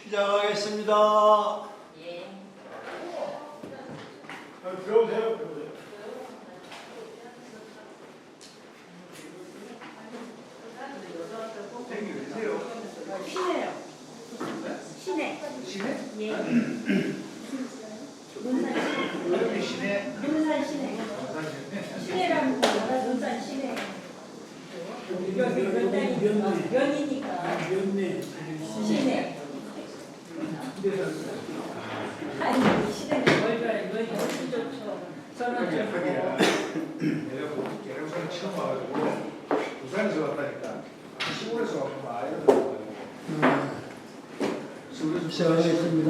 시작하겠습니다. 예. 들어오세요. 시내요. 시내. 시내? 예. 여기 시내? 논산 시내. 시내라는 거가 논산 시내. 면이니까. 시내. 아니 시내는 월별 면이 훨씬 좋죠. 저는 내가 계룡산 처음 와가지고 부산에서 왔다니까 시골에서 왔구나 아이들 시작하겠습니다.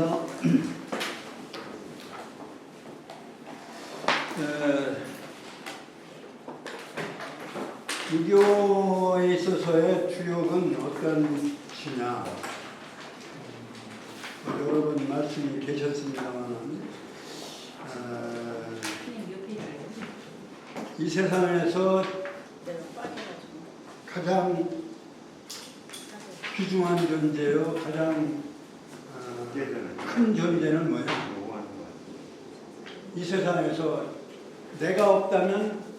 유교에 있어서의 주역은 어떤 것이냐, 여러 번 말씀이 계셨습니다만, 이 세상에서 가장 귀중한 존재요, 가장 큰 존재는 뭐예요? 이 세상에서 내가 없다면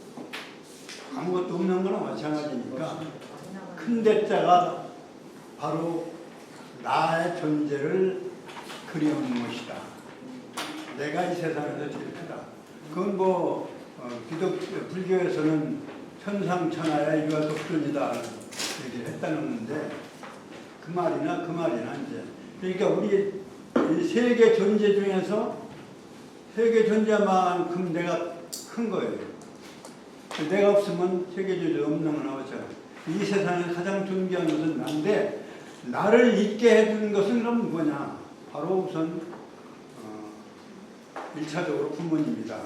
아무것도 없는 거나 마찬가지니까 큰 대자가 바로 나의 존재를 그리우는 것이다. 내가 이 세상에서 제일 크다. 그건 뭐 불교에서는 천상천하야 유아 독존이다 얘기를 했다는 건데 그 말이나 이제 그러니까 우리 이 세계 존재 중에서 세계 존재만큼 내가 큰 거예요. 내가 없으면 세계 존재 없는 건 어쩌. 이 세상에 가장 존귀한 것은 나인데 나를 있게 해준 것은 그럼 뭐냐? 바로 우선 1차적으로 부모님이다.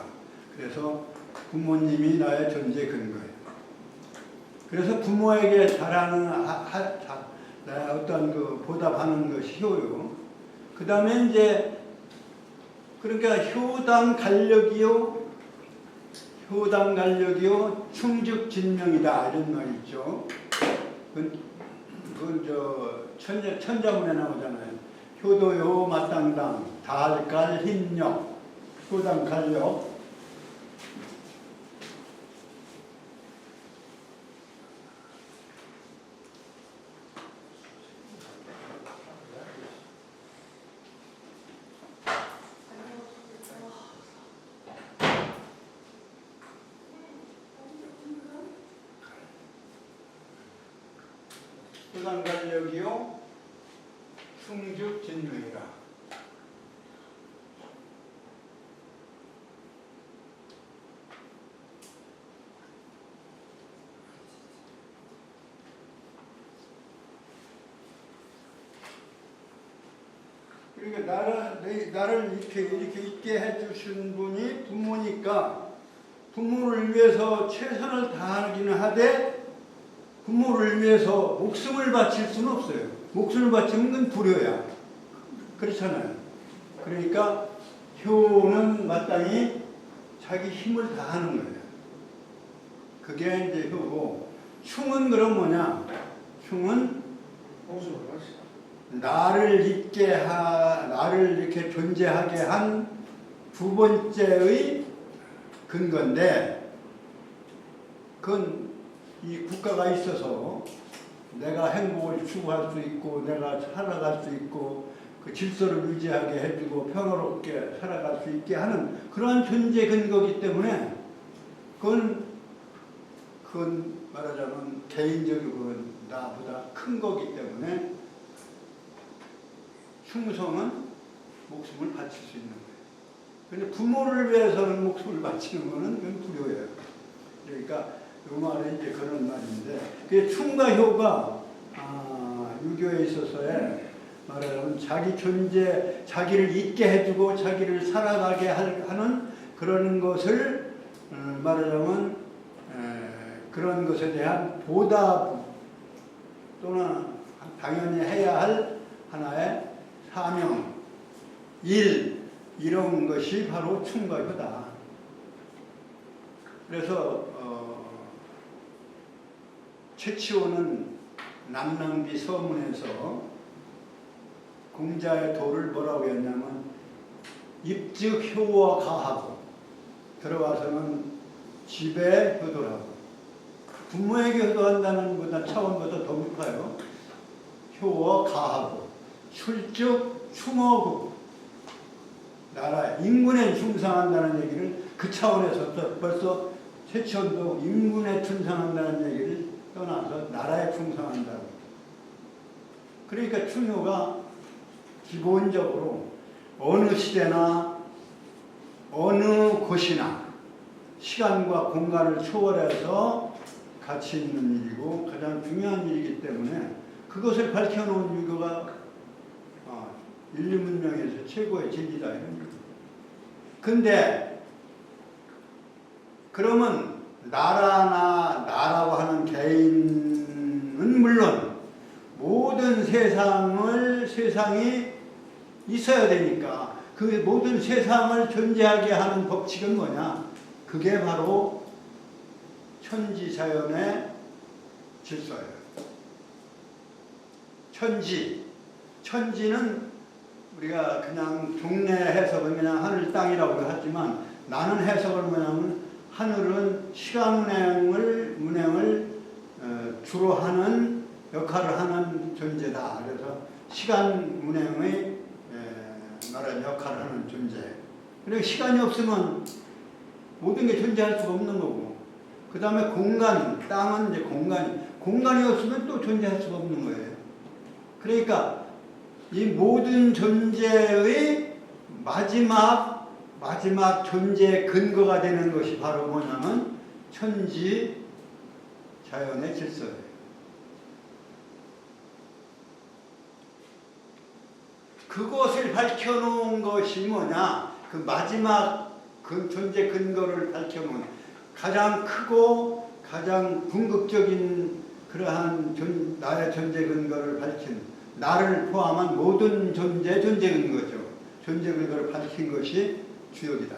그래서 부모님이 나의 존재 근거예요. 그래서 부모에게 잘하는 어떤 그 보답하는 것이 효요. 그 다음에 이제 그러니까 효당 간력이요 충죽진명이다 이런 말이 있죠. 그건 천자문에 나오잖아요. 효도요 마땅당 달갈 힘력 효당 간력. 효당간력이요 충죽진명이라. 그러니까 나를 이렇게 있게 해주신 분이 부모니까 부모를 위해서 최선을 다하기는 하되 부모를 위해서 목숨을 바칠 수는 없어요. 목숨을 바치면 그건 불효야. 그렇잖아요. 그러니까 효는 마땅히 자기 힘을 다하는 거예요. 그게 이제 효고, 충은 그럼 뭐냐? 충은 나를 이렇게 존재하게 한 두 번째의 근거인데, 그건 이 국가가 있어서 내가 행복을 추구할 수 있고 내가 살아갈 수 있고 그 질서를 유지하게 해주고 평화롭게 살아갈 수 있게 하는 그러한 존재 근거이기 때문에 그건 말하자면 개인적이고 나보다 큰 거기 때문에 충성은 목숨을 바칠 수 있는 거예요. 그런데 부모를 위해서는 목숨을 바치는 거는 그건 불효예요. 그러니까 이 말은 이제 그런 말인데, 그 충과 효가 유교에 있어서의 말하자면 자기 존재, 자기를 있게 해주고 자기를 살아가게 하는 그런 것을 말하자면 그런 것에 대한 보답 또는 당연히 해야 할 하나의 사명, 일 이런 것이 바로 충과 효다. 그래서 최치호는 남낭비 서문에서 공자의 도를 뭐라고 했냐면 입즉 효와 가하고 들어와서는 집에 효도하고 부모에게 효도한다는 것보다 차원보다 더 높아요. 효와 가하고 출즉 충어국 나라 인군에 충성한다는 얘기를 그 차원에서 벌써 최초도 인군에 충성한다는 얘기를 떠나서 나라에 충성한다고. 그러니까 충효가 기본적으로 어느 시대나 어느 곳이나 시간과 공간을 초월해서 가치 있는 일이고 가장 중요한 일이기 때문에 그것을 밝혀놓은 유교가 인류 문명에서 최고의 진리다 이런 얘기죠. 근데 그러면 나라고 하는 개인은 물론 모든 세상이 있어야 되니까 그 모든 세상을 존재하게 하는 법칙은 뭐냐? 그게 바로 천지자연의 질서예요. 천지는 우리가 그냥 종래 해석은 그냥 하늘 땅이라고 하지만 나는 해석을 뭐냐면 하늘은 시간 운행을 주로 하는 역할을 하는 존재다. 그래서 시간 운행의 말하는 역할을 하는 존재. 그리고 시간이 없으면 모든 게 존재할 수가 없는 거고. 그 다음에 공간, 땅은 이제 공간이 없으면 또 존재할 수가 없는 거예요. 그러니까 이 모든 존재의 마지막 존재의 근거가 되는 것이 바로 뭐냐면 천지 자연의 질서예요. 그것을 밝혀놓은 것이 뭐냐? 그 마지막 그 존재 근거를 밝혀놓은 가장 크고 가장 궁극적인 그러한 나의 존재 근거를 밝힌 나를 포함한 모든 존재 근거죠. 존재 근거를 밝힌 것이 주역이다.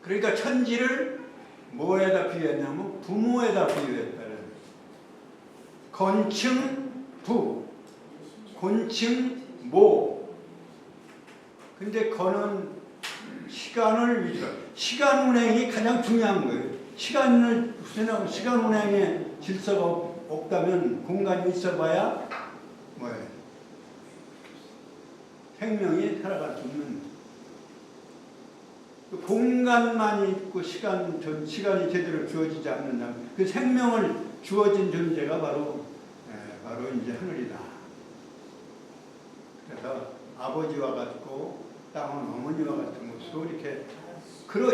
그러니까 천지를 뭐에다 비유했냐면 부모에다 비유했다. 건층 부, 곤층 모. 근데 건은 시간을 위주로, 시간 운행이 가장 중요한 거예요. 시간 운행의 질서가 없다면 공간이 있어봐야 뭐예요? 생명이 살아갈 수 없는. 공간만 있고 시간이 제대로 주어지지 않는다면 그 생명을 주어진 존재가 바로 이제 하늘이다. 그래서 아버지와 같고 땅은 어머니와 같은 것으로 이렇게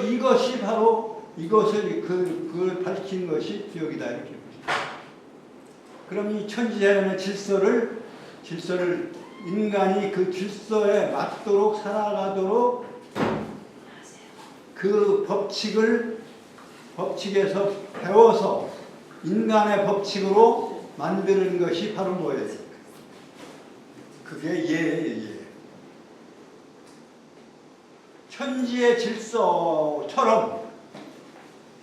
이것이 바로 이것을 그걸 밝힌 것이 주역이다 이렇게 보시죠. 그럼 이 천지자연의 질서를 인간이 그 질서에 맞도록 살아가도록 그 법칙에서 배워서 인간의 법칙으로 만드는 것이 바로 뭐예요? 그게 예예요. 천지의 질서처럼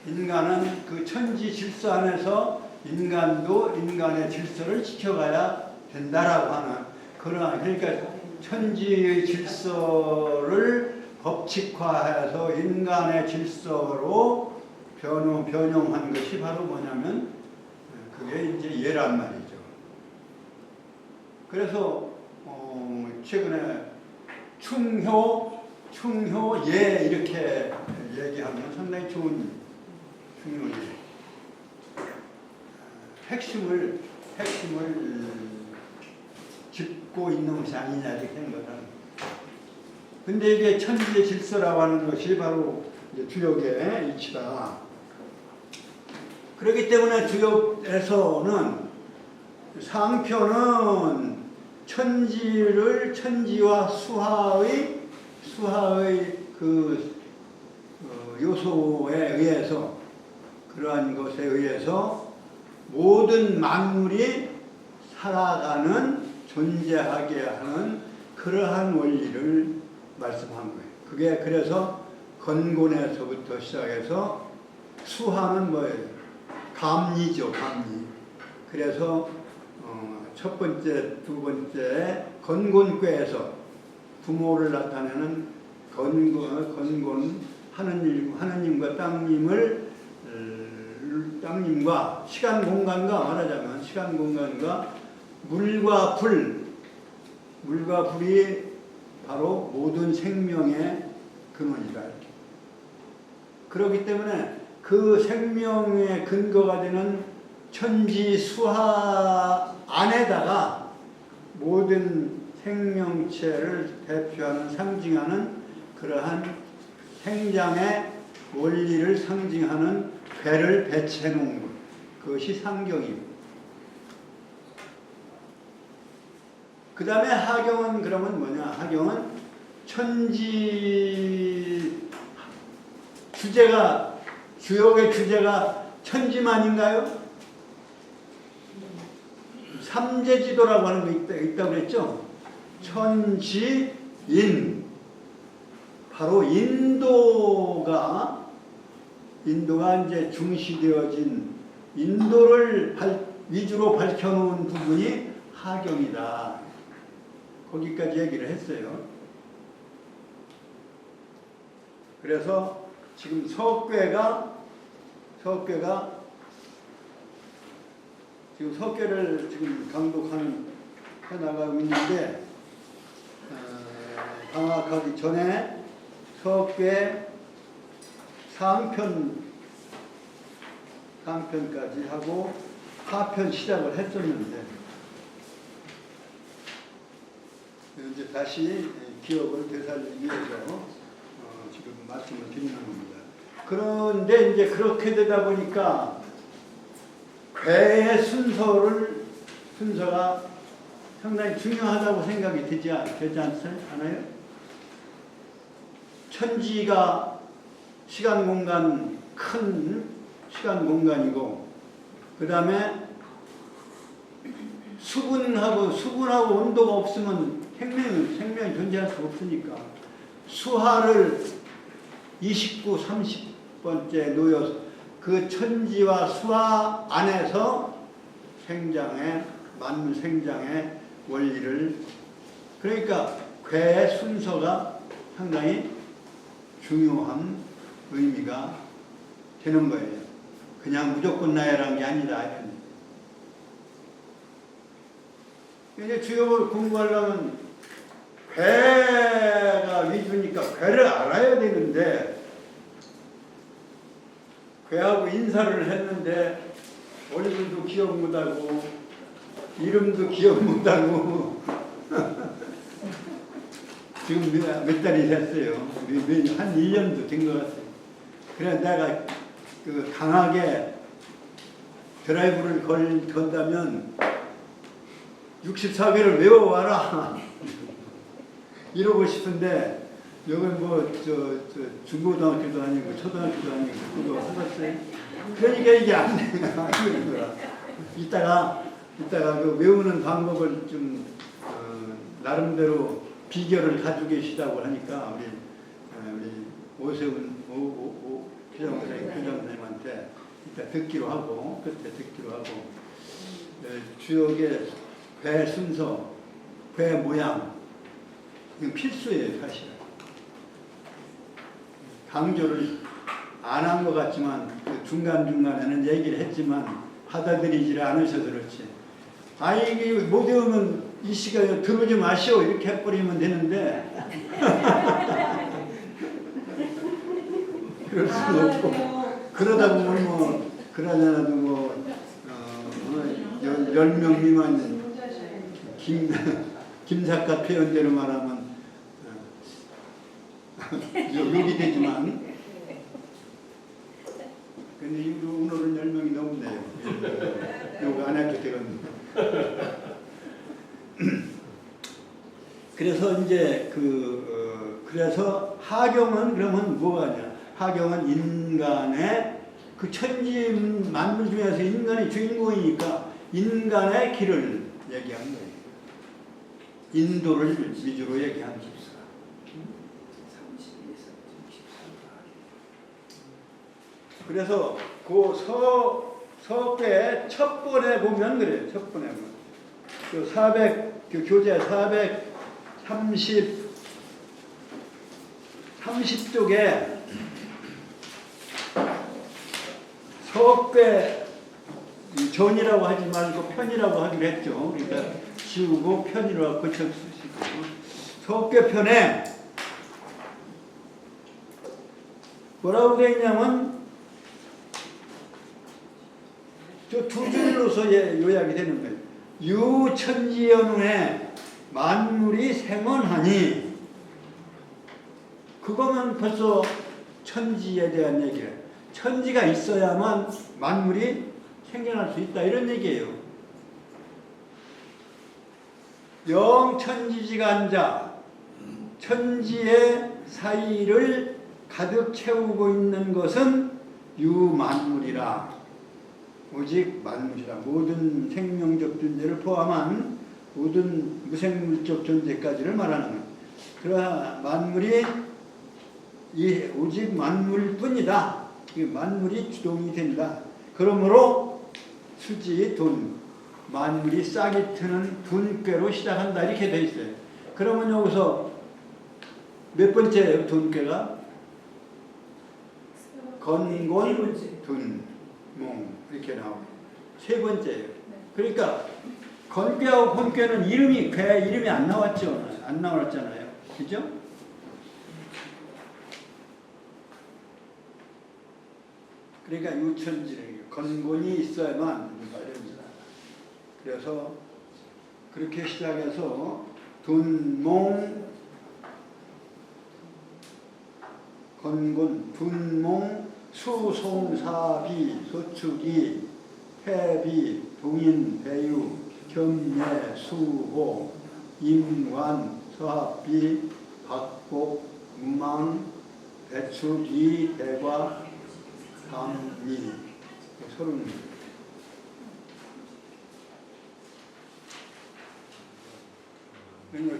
인간은 그 천지 질서 안에서 인간도 인간의 질서를 지켜가야 된다라고 하는 그러니까 천지의 질서를 법칙화해서 인간의 질서로 변용한 것이 바로 뭐냐면 그게 이제 예란 말이죠. 그래서 최근에 충효 예 이렇게 얘기하면 상당히 좋은 충효예요. 핵심을 짚고 있는 것이 아니냐 이렇게 한 거다. 근데 이게 천지의 질서라고 하는 것이 바로 주역의 이치다. 그렇기 때문에 주역에서는 상표는 천지와 수하의 그 요소에 의해서 그러한 것에 의해서 모든 만물이 살아가는 존재하게 하는 그러한 원리를 말씀한 거예요. 그게 그래서 건곤에서부터 시작해서 수하는 뭐예요? 감리죠, 감리. 그래서 첫 번째, 두 번째 건곤괴에서 부모를 나타내는 건곤 하느님과 땅님과 시간 공간과 말하자면 시간 공간과 물과 불이 바로 모든 생명의 근원이다. 그렇기 때문에 그 생명의 근거가 되는 천지 수하 안에다가 모든 생명체를 대표하는 상징하는 그러한 생장의 원리를 상징하는 괴를 배치해 놓은 것, 그것이 상경입니다. 그 다음에 하경은 그러면 뭐냐? 하경은 천지 주역의 주제가 천지만인가요? 삼재지도라고 하는 거 있다고 그랬죠? 천지인. 바로 인도가 이제 중시되어진 인도를 위주로 밝혀놓은 부분이 하경이다. 거기까지 얘기를 했어요. 그래서 지금 석괴가 지금 석괴를 지금 해나가고 있는데 방학하기 전에 석괴 상편까지 하고 하편 시작을 했었는데 이제 다시 기억을 되살리기 위해서 지금 말씀을 드리는 겁니다. 그런데 이제 그렇게 되다 보니까 괴의 순서가 상당히 중요하다고 생각이 되지 않아요? 천지가 큰 시간 공간이고, 그 다음에 수분하고 온도가 없으면 생명이 존재할 수 없으니까 수하를 29, 30번째 놓여서 그 천지와 수하 안에서 만물 생장의 원리를, 그러니까 괴의 순서가 상당히 중요한 의미가 되는 거예요. 그냥 무조건 나열한 게 아니다. 이제 주역을 공부하려면 괴가 위주니까 괴를 알아야 되는데, 괴하고 인사를 했는데 얼굴도 기억 못하고 이름도 기억 못하고 지금 몇 달이 됐어요. 한 1년도 된 것 같아요. 그래서 내가 강하게 드라이브를 건다면 64개를 외워와라 이러고 싶은데, 여기 중고등학교도 아니고 초등학교도 아니고 그거 하셨어요. 그러니까 이게 안 되는 거야. 이따가 그 외우는 방법을 좀 나름대로 비결을 가지고 계시다고 하니까 우리 오세훈 교장선생님한테 이따 듣기로 하고, 그때 듣기로 하고, 주역의 괴 순서, 괴 모양, 이건 필수예요, 사실. 강조를 안 한 것 같지만 중간중간에는 얘기를 했지만 받아들이지 않으셔서 그렇지. 이게 못 외우면 이 시간에 들어오지 마시오 이렇게 해버리면 되는데 그럴 수는 없고, 그러다 보면 그러잖아도 10명 미만 김 작가 표현대로 말하면 욕이 되지만, 근데 오늘은 10명이 넘네요. 욕 안 해도 되거든요. 그래서 이제 그래서 하경은 그러면 뭐가냐? 하경은 인간의 그 천지 만물 중에서 인간이 주인공이니까 인간의 길을 얘기한 거예요. 인도를 위주로 얘기한 거예요. 그래서 그 석괴 첫 번에 보면 그래요. 첫 번에 보면 그 400, 그 교재 30쪽에 석괴 전이라고 하지 말고 편이라고 하기로 했죠. 그러니까 지우고 편이라고 고쳐주시고 석괴편에 뭐라고 되어 있냐면 저 두 줄로서 요약이 되는 거예요. 유천지연후에 만물이 생원하니 그거면 벌써 천지에 대한 얘기예요. 천지가 있어야만 만물이 생겨날 수 있다 이런 얘기예요. 영천지지간자 천지의 사이를 가득 채우고 있는 것은 유만물이라. 오직 만물이라. 모든 생명적 존재를 포함한 모든 무생물적 존재까지를 말하는 거예요. 그러나 만물이 오직 만물일 뿐이다. 만물이 주동이 된다. 그러므로 수지, 돈, 만물이 싹이 트는 돈꾀로 시작한다. 이렇게 돼 있어요. 그러면 여기서 몇 번째예요? 돈꾀가? 건곤, 돈, 몽 이렇게 나오고 세 번째예요. 그러니까 건꾀하고 곤꾀는 이름이 괴 이름이 안 나왔죠. 안 나왔잖아요. 그죠? 그러니까 유천지를 건곤이 있어야만 말입니다. 그래서 그렇게 시작해서 둔몽, 건곤, 둔몽, 수송사비, 소축이, 해비, 동인, 배유, 겸예, 수호, 임관, 서합비, 박곡, 무망, 배추기, 대과, 감리, 서른.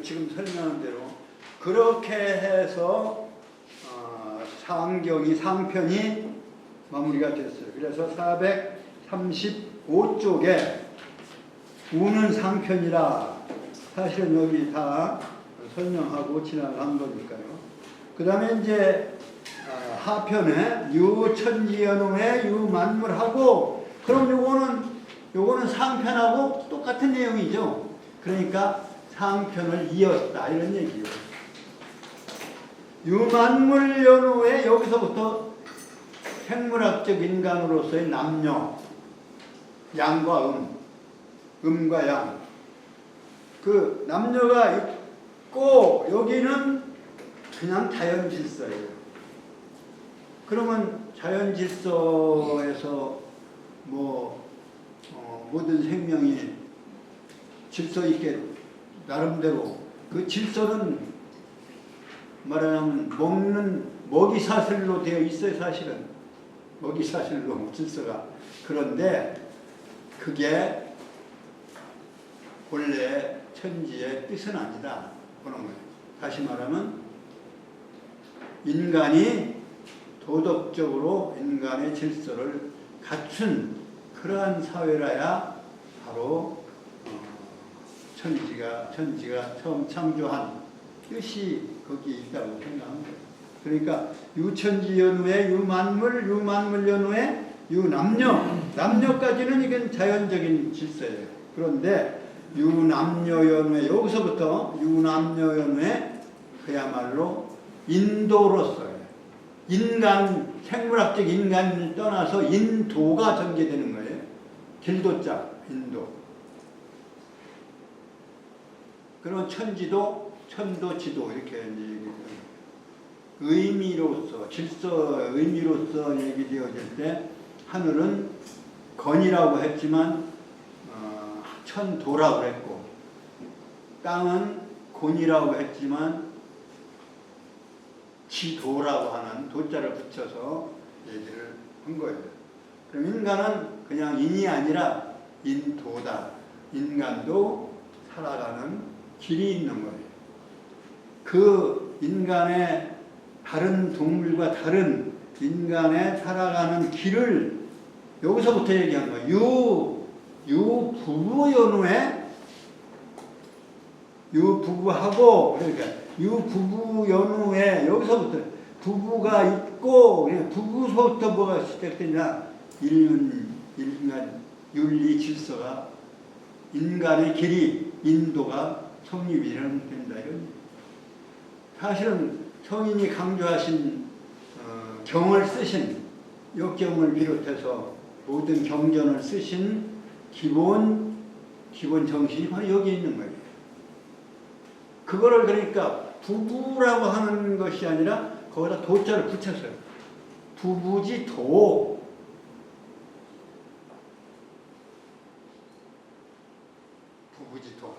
지금 설명한 대로 그렇게 해서 상경이 상편이 마무리가 됐어요. 그래서 435쪽에 우는 상편이라 사실은 여기 다 설명하고 지나간 거니까요. 그 다음에 이제 하편에 유천지연후에 유만물하고 그럼 요거는 상편하고 똑같은 내용이죠. 그러니까 상편을 이었다 이런 얘기예요. 유만물연후에 여기서부터 생물학적 인간으로서의 남녀, 양과 음과 양. 그 남녀가 있고 여기는 그냥 자연 질서예요. 그러면 자연 질서에서 모든 생명이 질서 있게 나름대로 그 질서는 말하자면 먹는 먹이사슬로 되어 있어요. 사실은 먹이사슬로 질서가. 그런데 그게 본래 천지의 뜻은 아니다 보는 거예요. 다시 말하면 인간이 도덕적으로 인간의 질서를 갖춘 그러한 사회라야 바로 천지가 처음 창조한 뜻이 거기에 있다고 생각합니다. 그러니까 유천지연후에 유만물, 유만물연후에 남녀까지는 이건 자연적인 질서예요. 그런데 유남녀연후에 여기서부터 유남녀연후에 그야말로 인도로서의 생물학적 인간을 떠나서 인도가 전개되는 거예요. 길도자, 인도. 그런 천지도, 천도지도 이렇게 얘기해요. 의미로서, 질서 의미로서 얘기되어질 때 하늘은 건이라고 했지만 천도라고 했고 땅은 곤이라고 했지만 지도라고 하는 도자를 붙여서 얘기를 한 거예요. 그럼 인간은 그냥 인이 아니라 인도다. 인간도 살아가는 길이 있는 거예요. 그 인간의 다른 동물과 다른 인간의 살아가는 길을 여기서부터 얘기한 거예요. 유부부연후에 유 부부하고 그러니까 유 부부 연후에 여기서부터 부부가 있고 그냥 부부서부터 뭐가 시작되냐 인간 윤리 질서가 인간의 길이 인도가 성립이 된다 이런. 사실은 성인이 강조하신 경을 쓰신 역경을 비롯해서 모든 경전을 쓰신 기본 정신이 바로 여기 있는 거예요. 그거를 그러니까 부부라고 하는 것이 아니라 거기다 도자를 붙였어요. 부부지 도. 부부지 도.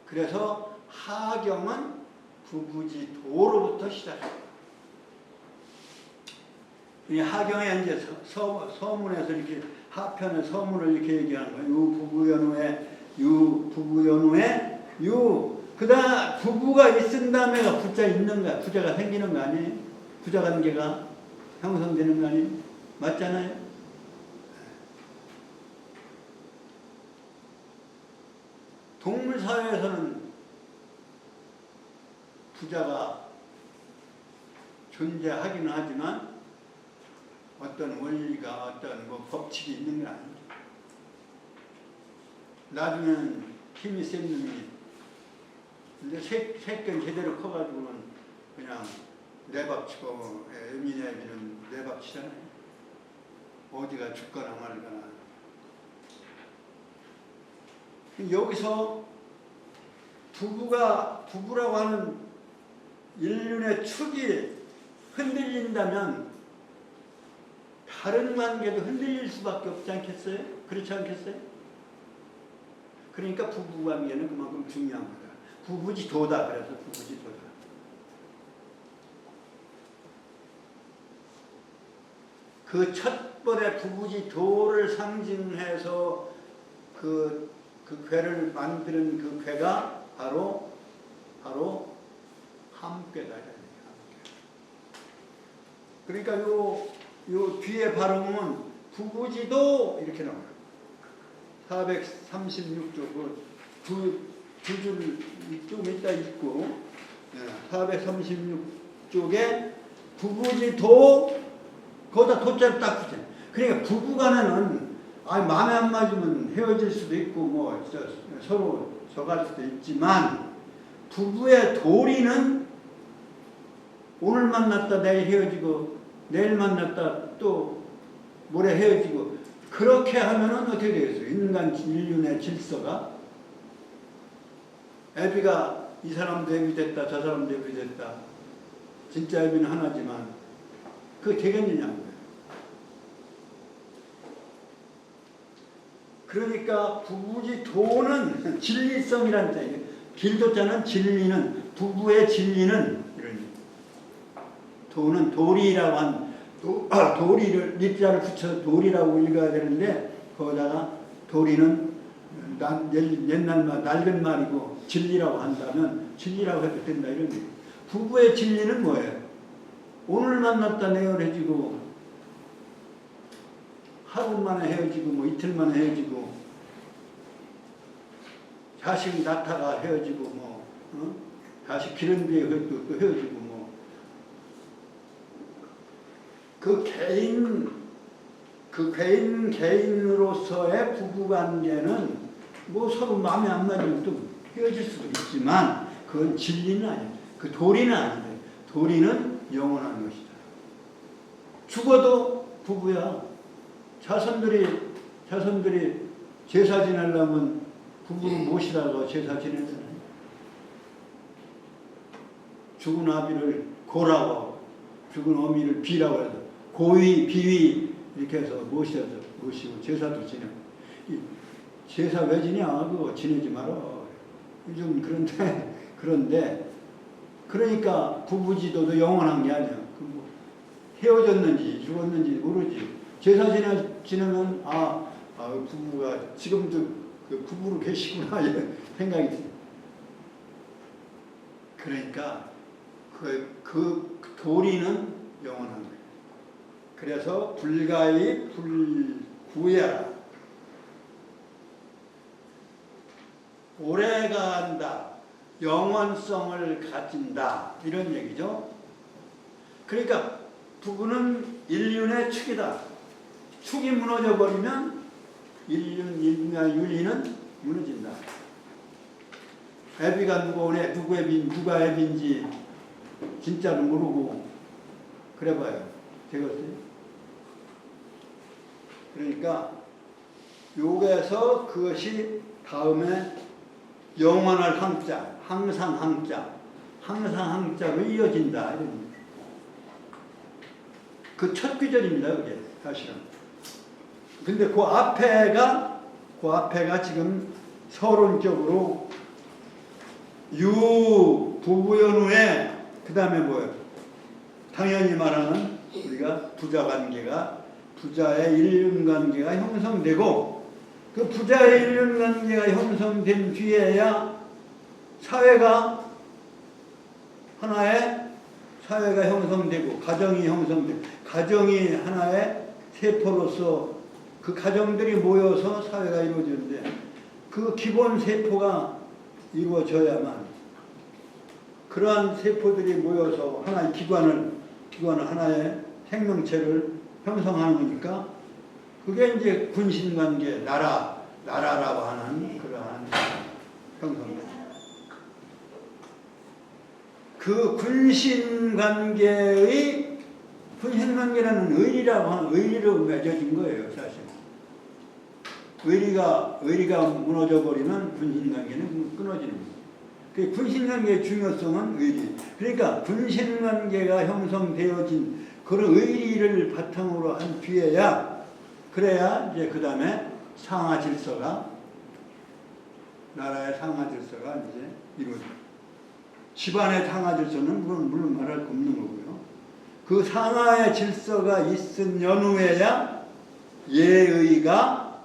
그래서 하경은 부부지 도로부터 시작해요. 이 하경에 이제 서문에서 이렇게 하편의 서문을 이렇게 얘기하는 거예요. 유 부부연후에 그다음 부부가 있은 다음에가 부자 있는 거야. 부자가 생기는 거 아니에요? 부자 관계가 형성되는 거 아니에요? 맞잖아요. 동물 사회에서는 부자가 존재하기는 하지만 어떤 원리가 어떤 뭐 법칙이 있는 건 아니죠. 나중에는 힘이 센 놈이 근데 새끼는 제대로 커가지고는 그냥 내박치고 애미는 내박치잖아요. 어디가 죽거나 말거나. 여기서 부부라고 하는 인륜의 축이 흔들린다면 다른 관계도 흔들릴 수밖에 없지 않겠어요? 그렇지 않겠어요? 그러니까 부부관계는 그만큼 중요한 거다. 부부지도다. 그래서 부부지도다. 그 첫 번의 부부지도를 상징해서 그 괴를 만드는 그 괴가 바로 함괴다. 그러니까 요 뒤에 발음은 부부지도 이렇게 나와요. 436쪽 두 줄 좀 이따 있고 436쪽에 부부지도 거기다 도자를 딱 붙여요. 그러니까 부부간에는 마음에 안 맞으면 헤어질 수도 있고 뭐 서로 져갈 수도 있지만 부부의 도리는 오늘 만났다 내일 헤어지고 내일 만났다 또 모레 헤어지고 그렇게 하면은 어떻게 되겠어요? 인간 인륜의 질서가 애비가 이 사람도 애비 됐다 저 사람도 애비 됐다 진짜 애비는 하나지만 그게 되겠느냐고요. 그러니까 부부지도는 진리성이라는 뜻이에요. 길도자는 진리는 부부의 진리는 이런 도는 도리라고 한 도리를 리자를 붙여서 도리라고 읽어야 되는데 거기다가 도리는 옛날 말 낡은 말이고 진리라고 한다면 진리라고 해도 된다 이런 거예요. 부부의 진리는 뭐예요? 오늘 만났다 내일 헤어지고 하루 만에 헤어지고 뭐 이틀 만에 헤어지고 자식 낳다가 헤어지고 뭐 자식 기른 뒤에 또 헤어지고 뭐 개인으로서의 부부관계는 뭐 서로 마음에 안 맞으면 또 헤어질 수도 있지만 그건 진리는 아니에요. 그 도리는 아니에요. 도리는 영원한 것이다. 죽어도 부부야. 자손들이 제사 지내려면 부부를 모시다가 제사 지내잖아요. 죽은 아비를 고라고 죽은 어미를 비라고 해서 고위, 비위 이렇게 해서 모시고 제사도 지내고 제사 왜 지냐? 그거 지내지 마라. 요즘 그런데 그러니까 부부지도도 영원한 게 아니야. 뭐 헤어졌는지 죽었는지 모르지. 제사 지내면 부부가 지금도 그 부부로 계시구나 이런 생각이 들어요. 그러니까 그 도리는 영원한 거예요. 그래서 불가히 불구야. 오래간다, 영원성을 가진다 이런 얘기죠. 그러니까 부부는 인륜의 축이다. 축이 무너져 버리면 윤리는 무너진다. 애비가 누가 애비인지 진짜로 모르고 그래봐요. 되겠어요? 그러니까 여기에서 그것이 다음에 영원할 항자, 항상 항자로 이어진다. 그 첫 구절입니다. 그게 사실은. 근데 그 앞에가 지금 서론적으로 부부연후에 그 다음에 뭐예요? 당연히 말하는 우리가 부자의 일륜관계가 형성되고 그 부자의 일륜관계가 형성된 뒤에야 사회가 형성되고 가정이 형성되고 가정이 하나의 세포로서 그 가정들이 모여서 사회가 이루어지는데 그 기본 세포가 이루어져야만 그러한 세포들이 모여서 하나의 기관을 하나의 생명체를 형성하는 거니까 그게 이제 군신관계, 나라라고 하는 그러한 형성입니다. 그 군신관계라는 의리로 맺어진 거예요, 사실. 의리가 무너져 버리면 군신관계는 끊어지는 거예요. 그 군신관계의 중요성은 의리. 그러니까 군신관계가 형성되어진 그런 의리를 바탕으로 한 뒤에야 그래야 이제 그 다음에 나라의 상하 질서가 이제 이루어집니다. 집안의 상하 질서는 물론 말할 거 없는 거고요. 그 상하의 질서가 있은 연후에야 예의가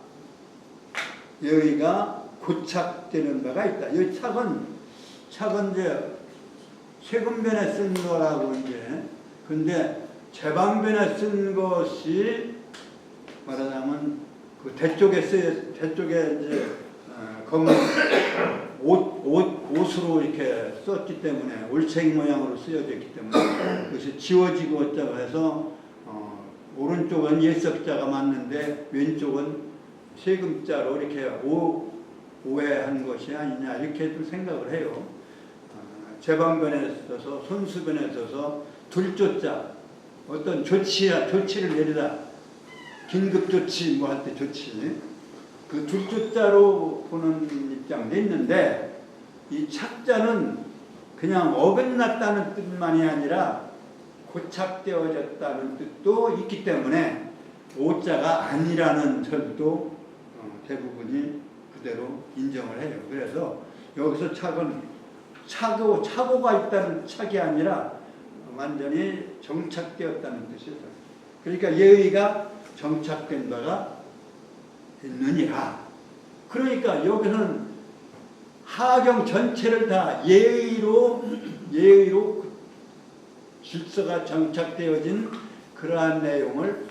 고착되는 바가 있다. 이 착은 이제 세금변에 쓴 거라고 이제 근데 제방변에 쓴 것이 말하자면 그 대쪽에 이제 검은 옷으로 이렇게 썼기 때문에 올챙이 모양으로 쓰여져 있기 때문에 그것이 지워지고 어쩌고 해서 오른쪽은 예석자가 맞는데 왼쪽은 세금자로 이렇게 오해한 것이 아니냐 이렇게도 생각을 해요. 제방변에 있어서 손수변에 있어서 둘조자 어떤 조치를 내리다 긴급조치 뭐 할 때 조치 그 둘조자로 보는 입장도 있는데 이 착자는 그냥 어긋났다는 뜻만이 아니라 고착되어졌다는 뜻도 있기 때문에 오자가 아니라는 절도 대부분이 그대로 인정을 해요. 그래서 여기서 착은 착오가 있다는 착이 아니라 완전히 정착되었다는 뜻이죠. 그러니까 예의가 정착된 바가 있느니라. 그러니까 여기서는 하경 전체를 다 예의로 질서가 정착되어진 그러한 내용을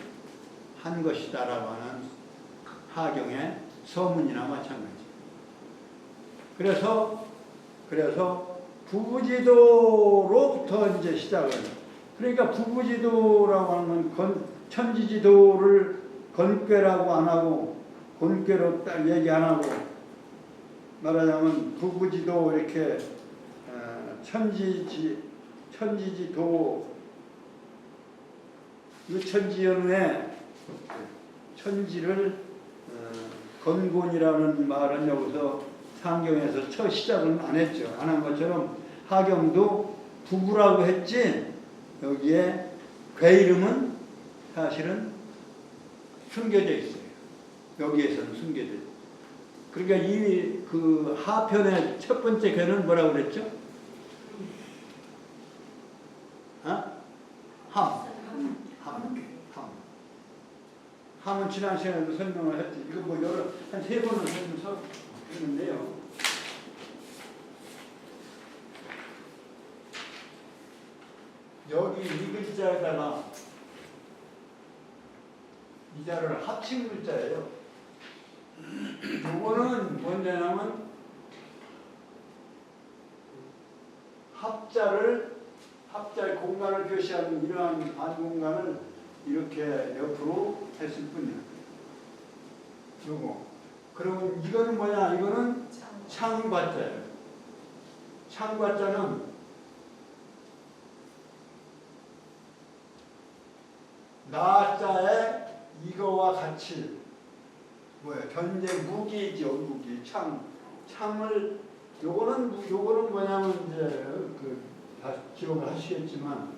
한 것이다라고 하는 하경의 서문이나 마찬가지. 그래서 부부지도로부터 이제 시작을. 그러니까 부부지도라고 하는 건 천지지도를 건괴라고 안 하고 건괴로 딱 얘기 안 하고 말하자면 부부지도 이렇게 천지지도 유천지연후에 천지를 건곤이라는 말은 여기서 상경에서 첫 시작은 안 했죠. 안 한 것처럼 하경도 부부라고 했지 여기에 괴 이름은 사실은 숨겨져 있어요. 여기에서는 숨겨져 있어요. 그러니까 이 그 하편의 첫 번째 괴는 뭐라고 그랬죠? 함은 지난 시간에도 설명을 했지. 이거 뭐 한 3번을 했는데요. 여기 이 글자에다가 이 자를 합친 글자예요. 이거는 뭐냐면 합자의 공간을 표시하는 이러한 반공간을 이렇게 옆으로 했을 뿐이야. 요거. 그러면 이거는 뭐냐? 이거는 창과자예요. 창과자는 나자의 이거와 같이 뭐야? 현재 무기죠, 무기. 창을 요거는 뭐냐면 이제 다 기억을 하시겠지만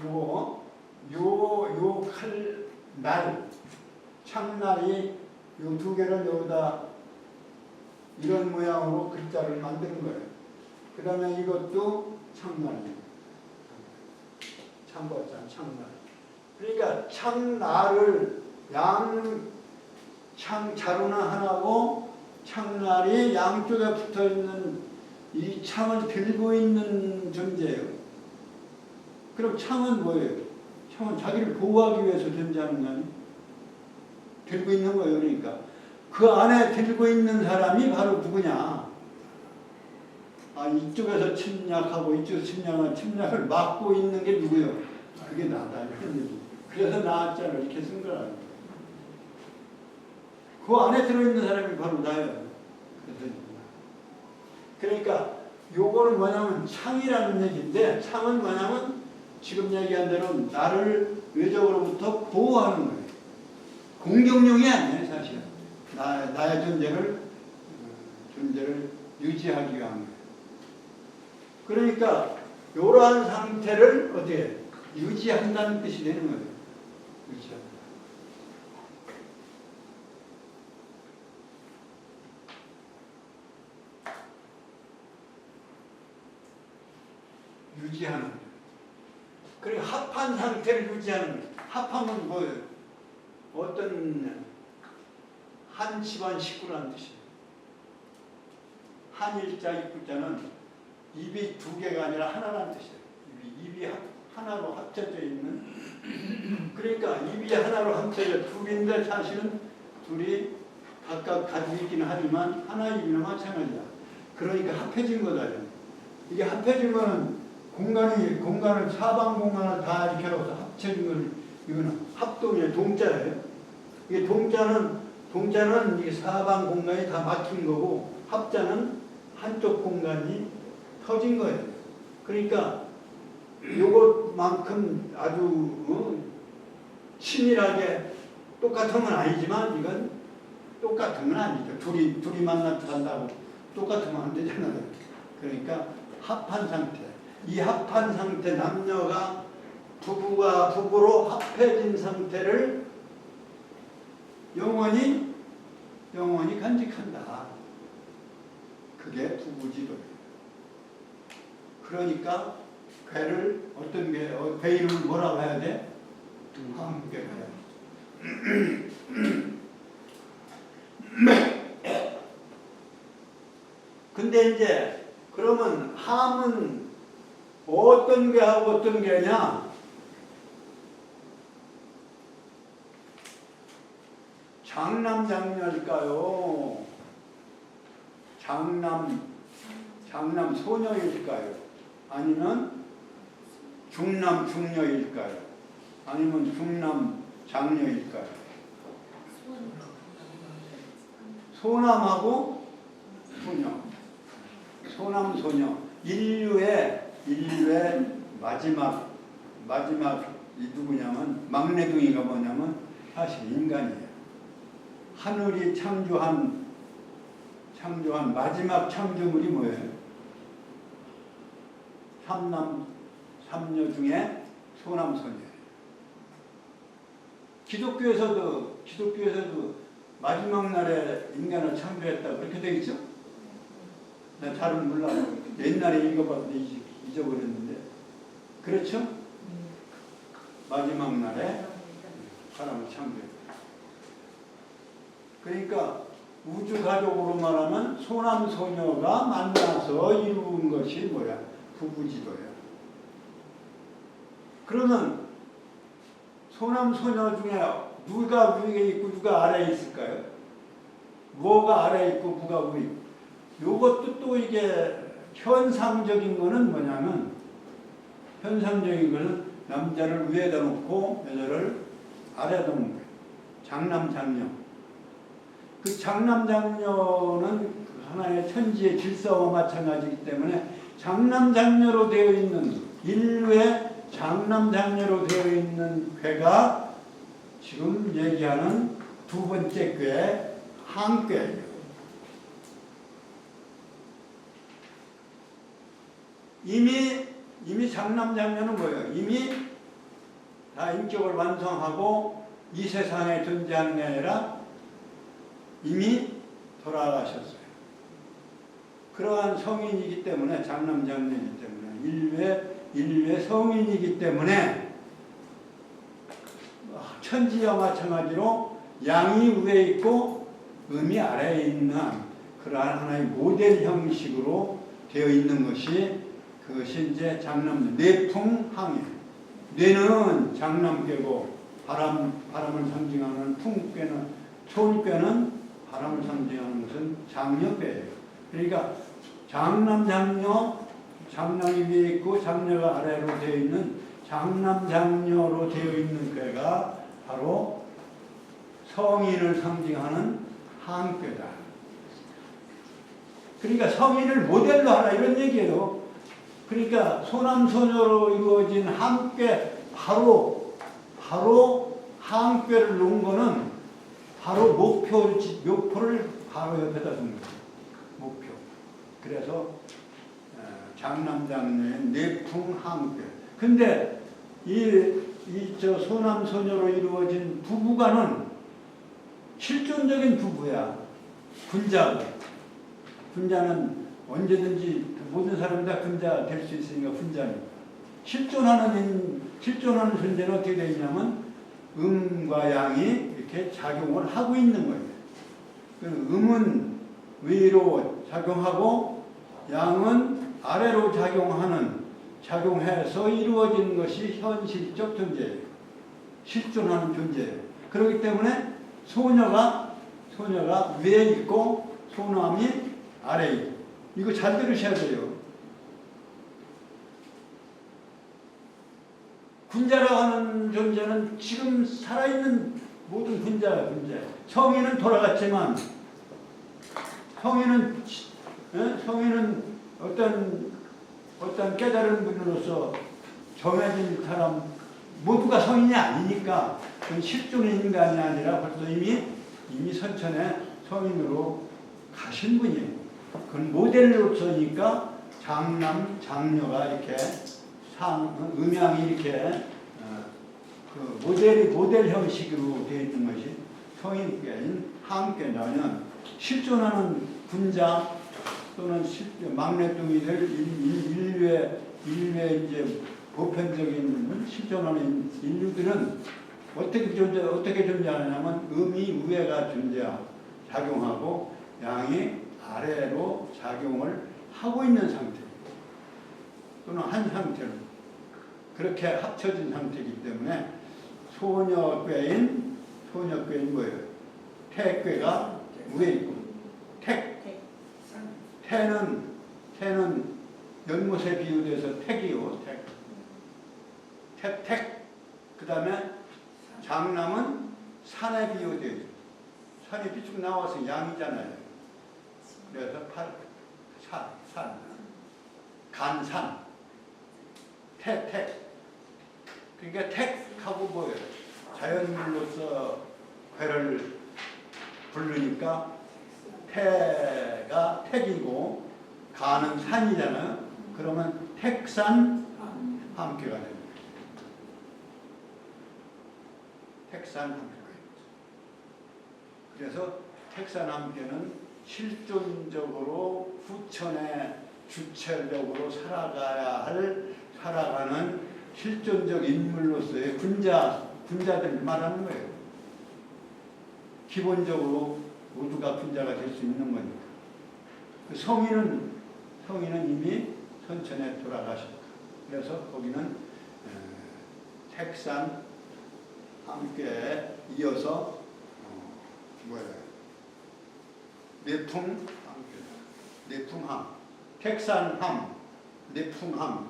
요 칼날 창날이 요 두 개를 여기다 이런 모양으로 글자를 만드는 거예요. 그 다음에 이것도 창날이에요. 창과자, 창날. 그러니까 창날을 자루는 하나고 창날이 양쪽에 붙어있는 이 창을 들고 있는 존재예요. 그럼 창은 뭐예요? 창은 자기를 보호하기 위해서 존재하는 거 아니에요? 들고 있는 거예요. 그러니까 그 안에 들고 있는 사람이 바로 누구냐? 이쪽에서 침략하고 이쪽에서 침략을 막고 있는 게 누구예요? 그게 나다. 그래서 나자를 이렇게 쓴 거라. 그 안에 들어있는 사람이 바로 나예요. 그러니까 요거는 뭐냐면 창이라는 얘기인데, 창은 뭐냐면 지금 얘기한 대로 나를 외적으로부터 보호하는 거예요. 공격용이 아니에요, 사실은. 나의 존재를 유지하기 위한 거예요. 그러니까 이러한 상태를 어떻게 유지한다는 뜻이 되는 거예요. 유지한다. 유지하는 거예요. 그리고 합한 상태를 유지하는 거예요. 합하면 뭐예요? 어떤 한 집안 식구라는 뜻이에요. 한일자 입구자는 입이 두 개가 아니라 하나라는 뜻이에요. 입이 하나로 합쳐져 있는. 그러니까 입이 하나로 합쳐져 둘인데 사실은 둘이 각각 가지고 있기는 하지만 하나 입이나 마찬가지다. 그러니까 합해진 거다. 이게 합해진 거는 공간을 사방 공간을 다 이렇게 해서 합쳐진 거는 이거는 합동이에요. 동자예요. 이게 동자는 이게 사방 공간이 다 막힌 거고, 합자는 한쪽 공간이 터진 거예요. 그러니까 이것만큼 아주 친밀하게 똑같은 건 아니지만 이건 똑같은 건 아니죠. 둘이 만나서 산다고 똑같으면 안 되잖아요. 그러니까 합한 상태. 이 합한 상태, 남녀가 부부가 부부로 합해진 상태를 영원히 간직한다. 그게 부부지도예요. 그러니까 괴를 괴 이름을 뭐라고 해야 돼? 함께 괴. 근데 이제 그러면 함은 어떤 괴하고 어떤 괴냐? 장남 장녀일까요? 장남 소녀일까요? 아니면 중남 중녀일까요? 아니면 중남 장녀일까요? 소남하고 소녀. 소남 소녀. 인류의 마지막 이 누구냐면 막내둥이가 뭐냐면 사실 인간이에요. 하늘이 창조한 마지막 창조물이 뭐예요? 삼남 삼녀 중에 소남 소녀예요. 기독교에서도 마지막 날에 인간을 창조했다고 그렇게 되어 있죠? 나 잘은 몰라요. 옛날에 읽어봤는데 잊어버렸는데. 그렇죠? 마지막 날에 사람을 창조했다. 그러니까 우주가족으로 말하면 소남소녀가 만나서 이루은 것이 뭐야? 부부지도야. 그러면 소남소녀 중에 누가 위에 있고 누가 아래에 있을까요? 뭐가 아래에 있고 뭐가 위에 있고? 요것도 또 이게 현상적인 거는 뭐냐면, 현상적인 거는 남자를 위에다 놓고 여자를 아래에다 놓는 거예요. 장남장녀. 그 장남장녀는 하나의 천지의 질서와 마찬가지이기 때문에 장남장녀로 되어 있는, 인류의 장남장녀로 되어 있는 궤가 지금 얘기하는 두 번째 궤, 한궤예요. 이미 장남장녀는 뭐예요? 이미 다 인격을 완성하고 이 세상에 존재하는 게 아니라 이미 돌아가셨어요. 그러한 성인이기 때문에, 장남장녀이기 때문에, 인류의 성인이기 때문에 천지와 마찬가지로 양이 위에 있고 음이 아래에 있는 그러한 하나의 모델 형식으로 되어 있는 것이, 그것이 이제 장남, 뇌풍항이에요. 뇌는 장남궤고 바람을 상징하는 풍궤는, 초원궤는 바람을 상징하는 것은 장녀궤예요. 그러니까 장남장녀, 장남이 위에 있고 장녀가 아래로 되어 있는 장남장녀로 되어 있는 궤가 바로 성인을 상징하는 한궤다. 그러니까 성인을 모델로 하라 이런 얘기예요. 그러니까 소남소녀로 이루어진 한궤, 바로 한궤를 놓은 거는 바로 목표를 바로 옆에다 둔 거예요. 목표. 그래서 장남장녀의 내풍한궤. 근데 저 소남소녀로 이루어진 부부간은 실존적인 부부야. 군자는 언제든지 모든 사람이 다 군자 될 수 있으니까 군자니까. 실존하는 존재는 어떻게 되어 있냐면 음과 양이 이렇게 작용을 하고 있는 거예요. 음은 위로 작용하고 양은 아래로 작용해서 이루어진 것이 현실적 존재예요. 실존하는 존재예요. 그렇기 때문에 소녀가 위에 있고 소남이 아래에 있고, 이거 잘 들으셔야 돼요. 군자라고 하는 존재는 지금 살아있는 모든 군자예요. 성인은 돌아갔지만, 성인은 어떤 깨달은 분으로서 정해진 사람 모두가 성인이 아니니까, 그건 실존의 인간이 아니라 벌써 이미 선천에 성인으로 가신 분이에요. 그건 모델로서니까 장남, 장녀가 이렇게 음양이 이렇게 그 모델 형식으로 되어 있는 것이 성인궤인 한궤냐면, 실존하는 군자 또는 막내뚱이들, 인류의 이제 보편적인 실존하는 인류들은 어떻게 존재하냐면 음이 위에가 작용하고 양이 아래로 작용을 하고 있는 상태, 또는 한 상태로 그렇게 합쳐진 상태이기 때문에 소녀궤인 뭐예요? 태궤가 위에 있고, 태는 연못에 비유돼서 택이요. 택. 그 다음에 장남은 산에 비유돼요. 산이 비축 나와서 양이잖아요. 그래서 산, 간산, 택. 그러니까 택하고 뭐예요? 자연물로서 괴를 부르니까 태가 택이고 간은 산이잖아요. 그러면 택산 함께가 됩니다. 택산 함께가 됩니다. 그래서 택산 함께는 실존적으로 후천에 주체적으로 살아가는 실존적 인물로서의 군자들 말하는 거예요. 기본적으로 모두가 군자가 될 수 있는 거니까. 그 성인은 이미 선천에 돌아가셨다. 그래서 거기는 택산 함께 이어서 내풍 함께. 내풍함, 택산함, 내풍함.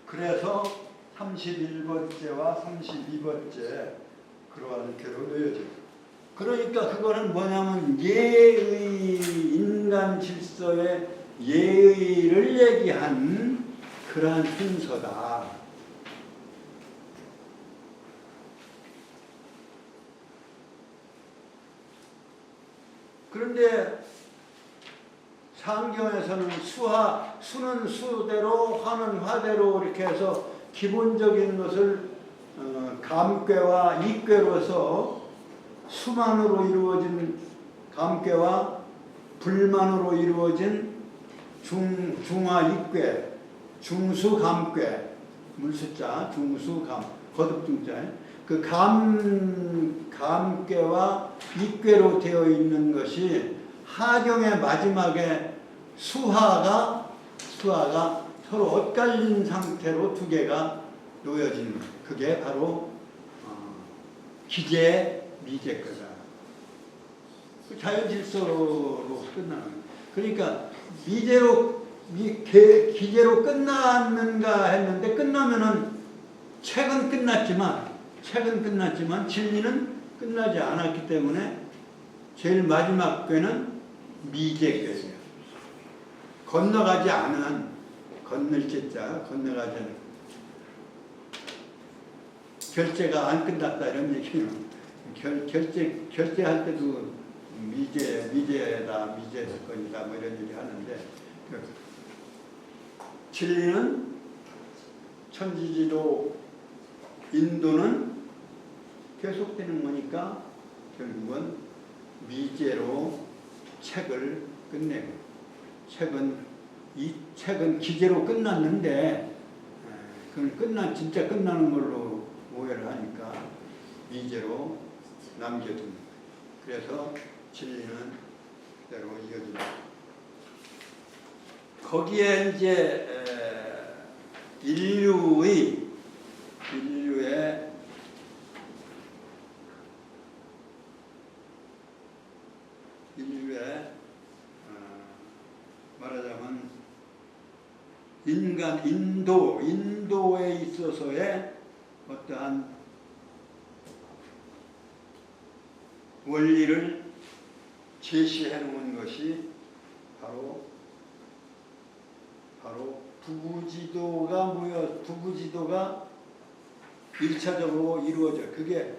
그래서 31번째와 32번째 그러한 괴로 놓여집니다. 그러니까 그거는 뭐냐면 예의, 인간 질서의 예의를 얘기한 그러한 순서다. 그런데 상경에서는 수는 수대로, 화는 화대로 이렇게 해서 기본적인 것을 감괴와 이괴로서 수만으로 이루어진 감괴와 불만으로 이루어진 중화 이괴, 중수감괴, 물수자, 중수감, 거듭중자에 그 감괴와 이괴로 되어 있는 것이 하경의 마지막에 수하가 서로 엇갈린 상태로 두 개가 놓여진 그게 바로 기재, 미재거다. 그 자연질서로 끝나는 거예요. 그러니까 기재로 끝났는가 했는데 끝나면은 책은 끝났지만 진리는 끝나지 않았기 때문에 제일 마지막 꾀는 미재꾀예요. 건너가지 않은, 건널 제자, 건너가지 않은. 결제가 안 끝났다 이런 얘기는 결제할 때도 미제다, 미제 사건이다 뭐 이런 얘기 하는데 진리는 천지지도 인도는 계속되는 거니까 결국은 미제로 책을 끝내고 이 책은 기재로 끝났는데 그건 진짜 끝나는 걸로 오해를 하니까 미제로 남겨둔 거예요. 그래서 진리는 그대로 이어집니다. 거기에 이제 인류의 말하자면 인도에 있어서의 어떠한 원리를 제시해 놓은 것이 바로 부부지도가 1차적으로 이루어져. 그게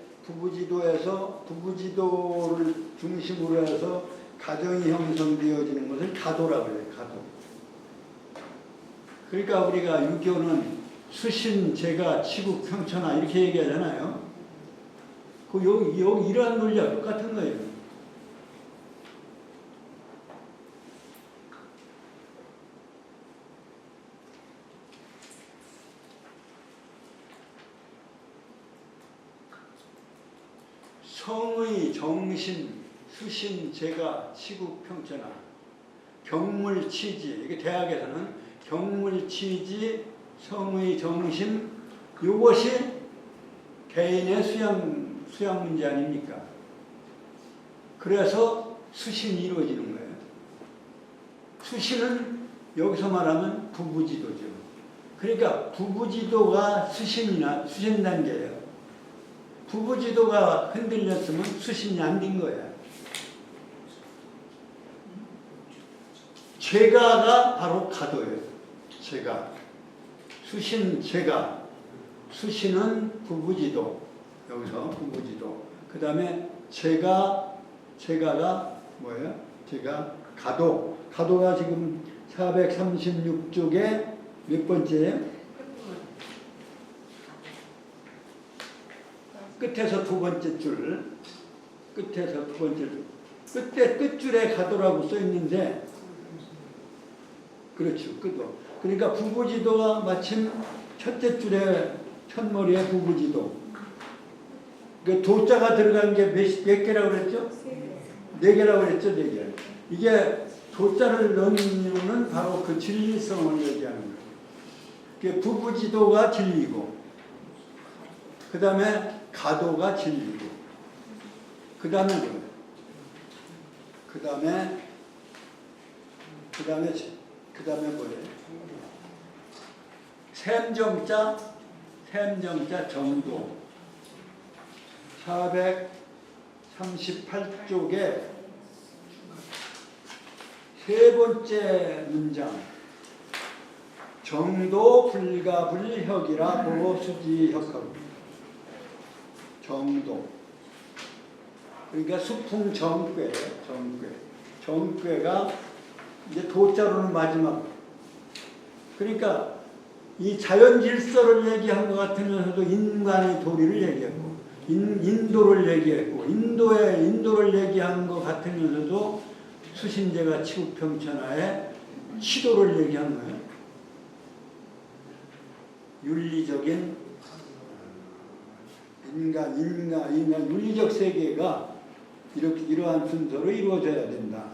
부부지도를 중심으로 해서 가정이 형성되어지는 것을 가도라고 해요. 가도. 그러니까 우리가 유교는 수신, 제가, 치국, 평천하 이렇게 얘기하잖아요. 여기 이러한 논리가 똑같은 거예요. 성의, 정신, 수신, 제가, 치국, 평천하, 경물치지. 이게 대학에서는 경물치지, 성의, 정신, 이것이 개인의 수양 문제 아닙니까? 그래서 수신이 이루어지는 거예요. 수신은 여기서 말하면 부부지도죠. 그러니까 부부지도가 수신 단계예요. 부부지도가 흔들렸으면 수신이 안 된 거야. 제가가 바로 가도예요. 제가. 수신은 부부지도. 여기서 부부지도. 그 다음에 제가가 뭐예요? 제가 가도. 가도가 지금 436쪽에 몇 번째예요? 끝에서 두 번째 줄. 끝에 끝줄에 가도라고 써 있는데, 그렇죠. 끝도. 그러니까 부부지도가 마침 첫째 줄에 첫머리에 부부지도. 그 도자가 들어간 게 몇 개라고 그랬죠? 4개라고 그랬죠, 4개. 이게 도자를 넣는 이유는 바로 그 진리성을 얘기하는 거예요. 그 부부지도가 진리고, 그 다음에 가도가 진리고, 그 다음에 뭐예요? 그 다음에 뭐예요? 샘정자 정도 438쪽에 세 번째 문장 정도 불가불혁이라 보수지혁하고 정도 그러니까 수풍정괴예요. 정괴가 이제 도자로는 마지막. 그러니까 이 자연 질서를 얘기한 것 같으면서도 인간의 도리를 얘기했고 인도를 얘기했고 인도를 얘기한 것 같으면서도 수신제가 치국평천하의 시도를 얘기한 거예요. 윤리적인 인간 윤리적 세계가 이러한 순서로 이루어져야 된다.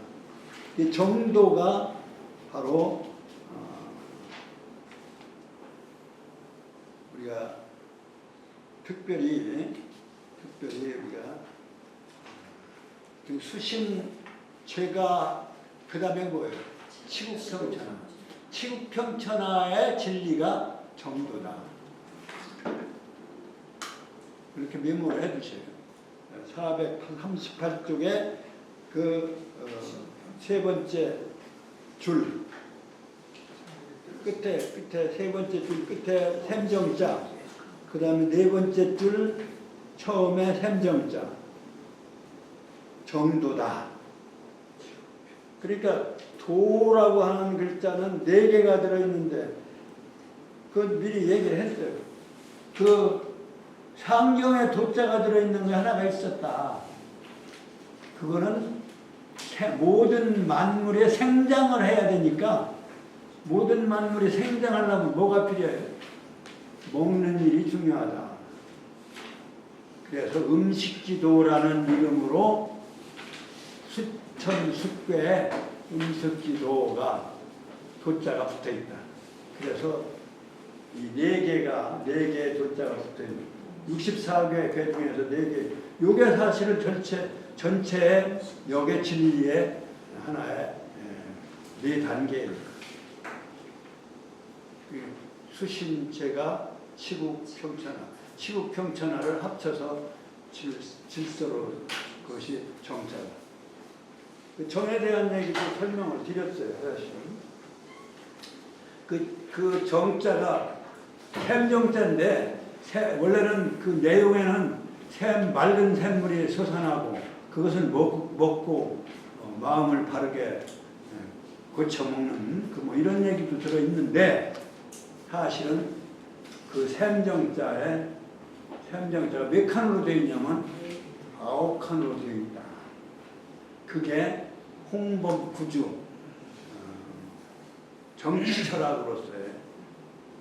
이 정도가 바로 우리가 특별히 우리가 그 수신제가 그 다음에 뭐예요? 치국평천하의 진리가 정도다. 이렇게 메모를 해두세요. 438쪽에 세 번째 줄 끝에 세 번째 줄 끝에 샘정자, 그 다음에 네 번째 줄 처음에 샘정자 정도다. 그러니까 도라고 하는 글자는 4개가 들어있는데 그건 미리 얘기를 했어요. 그 상경에 도자가 들어있는 게 하나가 있었다. 그거는 모든 만물의 생장을 해야 되니까 모든 만물이 생장하려면 뭐가 필요해요? 먹는 일이 중요하다. 그래서 음식지도라는 이름으로 수천숫괴에 음식지도가 도자가 붙어있다. 그래서 이 4개의 도자가 붙어있는 64개 그 중에서 4개. 이게 사실은 전체의 역의 진리의 하나의 4단계입니다. 수신제가 치국평천하를 합쳐서 질서로 그것이 정자다. 정에 대한 얘기도 설명을 드렸어요. 그 정자가 샘정자인데 원래는 그 내용에는 맑은 샘물이 솟아나고 그것을 먹고 마음을 바르게 고쳐먹는 뭐 이런 얘기도 들어있는데 사실은 그 샘정자가 몇 칸으로 되어 있냐면 9칸으로 되어 있다. 그게 홍범구주 정치 철학으로서의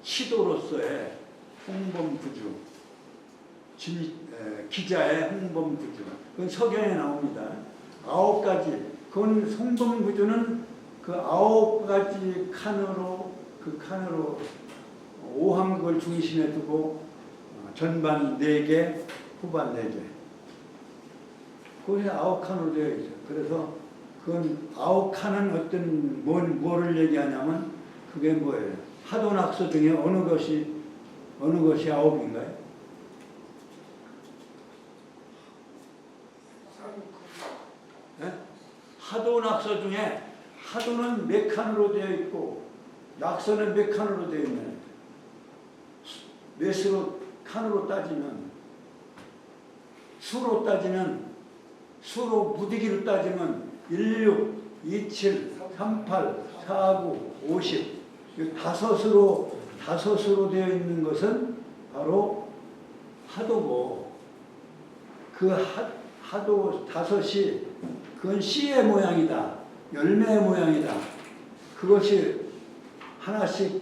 시도로서의 홍범구주 기자의 홍범구주 그건 서경에 나옵니다. 9가지 그건 홍범구주는 그 9가지 칸으로 오함극을 중심에 두고 전반 4개 후반 4개 그것이 9칸으로 되어 있어요. 그래서 그건 9칸은 어떤 뭐를 얘기하냐면 그게 뭐예요? 하도낙서 중에 어느 것이 9인가요? 네? 하도낙서 중에 하도는 몇 칸으로 되어 있고 낙서는 몇 칸으로 되어 있나요? 몇으로 칸으로 따지면 수로 무디기로 따지면 16, 27, 38, 49, 50 다섯으로 되어 있는 것은 바로 하도고 그 하도 다섯이 그건 씨의 모양이다. 열매의 모양이다. 그것이 하나씩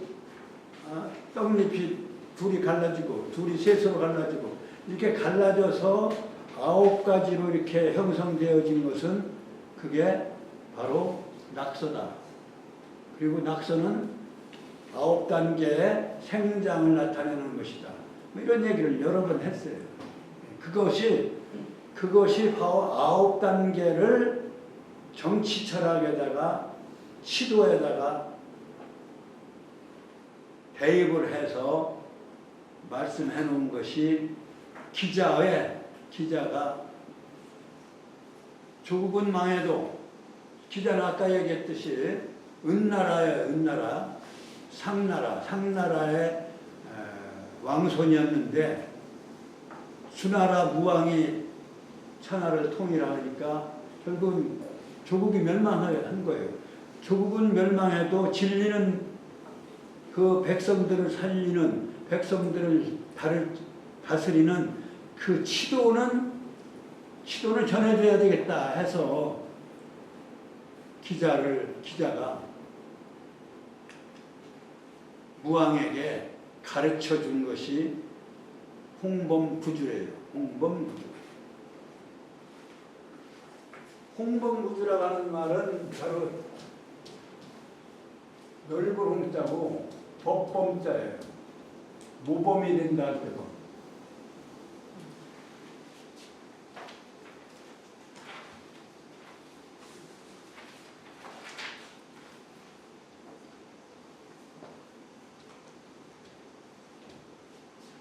떡잎이 둘이 갈라지고 둘이 셋으로 갈라지고 이렇게 갈라져서 9가지로 이렇게 형성되어진 것은 그게 바로 낙서다. 그리고 낙서는 9단계의 생장을 나타내는 것이다. 뭐 이런 얘기를 여러 번 했어요. 그것이 바로 9단계를 정치 철학에다가 시도에다가 대입을 해서 말씀해 놓은 것이 기자가 조국은 망해도 기자는 아까 얘기했듯이 은나라예요. 은나라, 상나라의 왕손이었는데 수나라 무왕이 천하를 통일하니까 결국은 조국이 멸망한 거예요. 조국은 멸망해도 진리는 그 백성들을 살리는, 백성들을 다스리는 그 치도는 전해줘야 되겠다 해서 기자가 무왕에게 가르쳐 준 것이 홍범구주래요. 홍범구주라고 하는 말은 바로 넓은 홍자고 법범자예요. 모범이 된다 할 때도.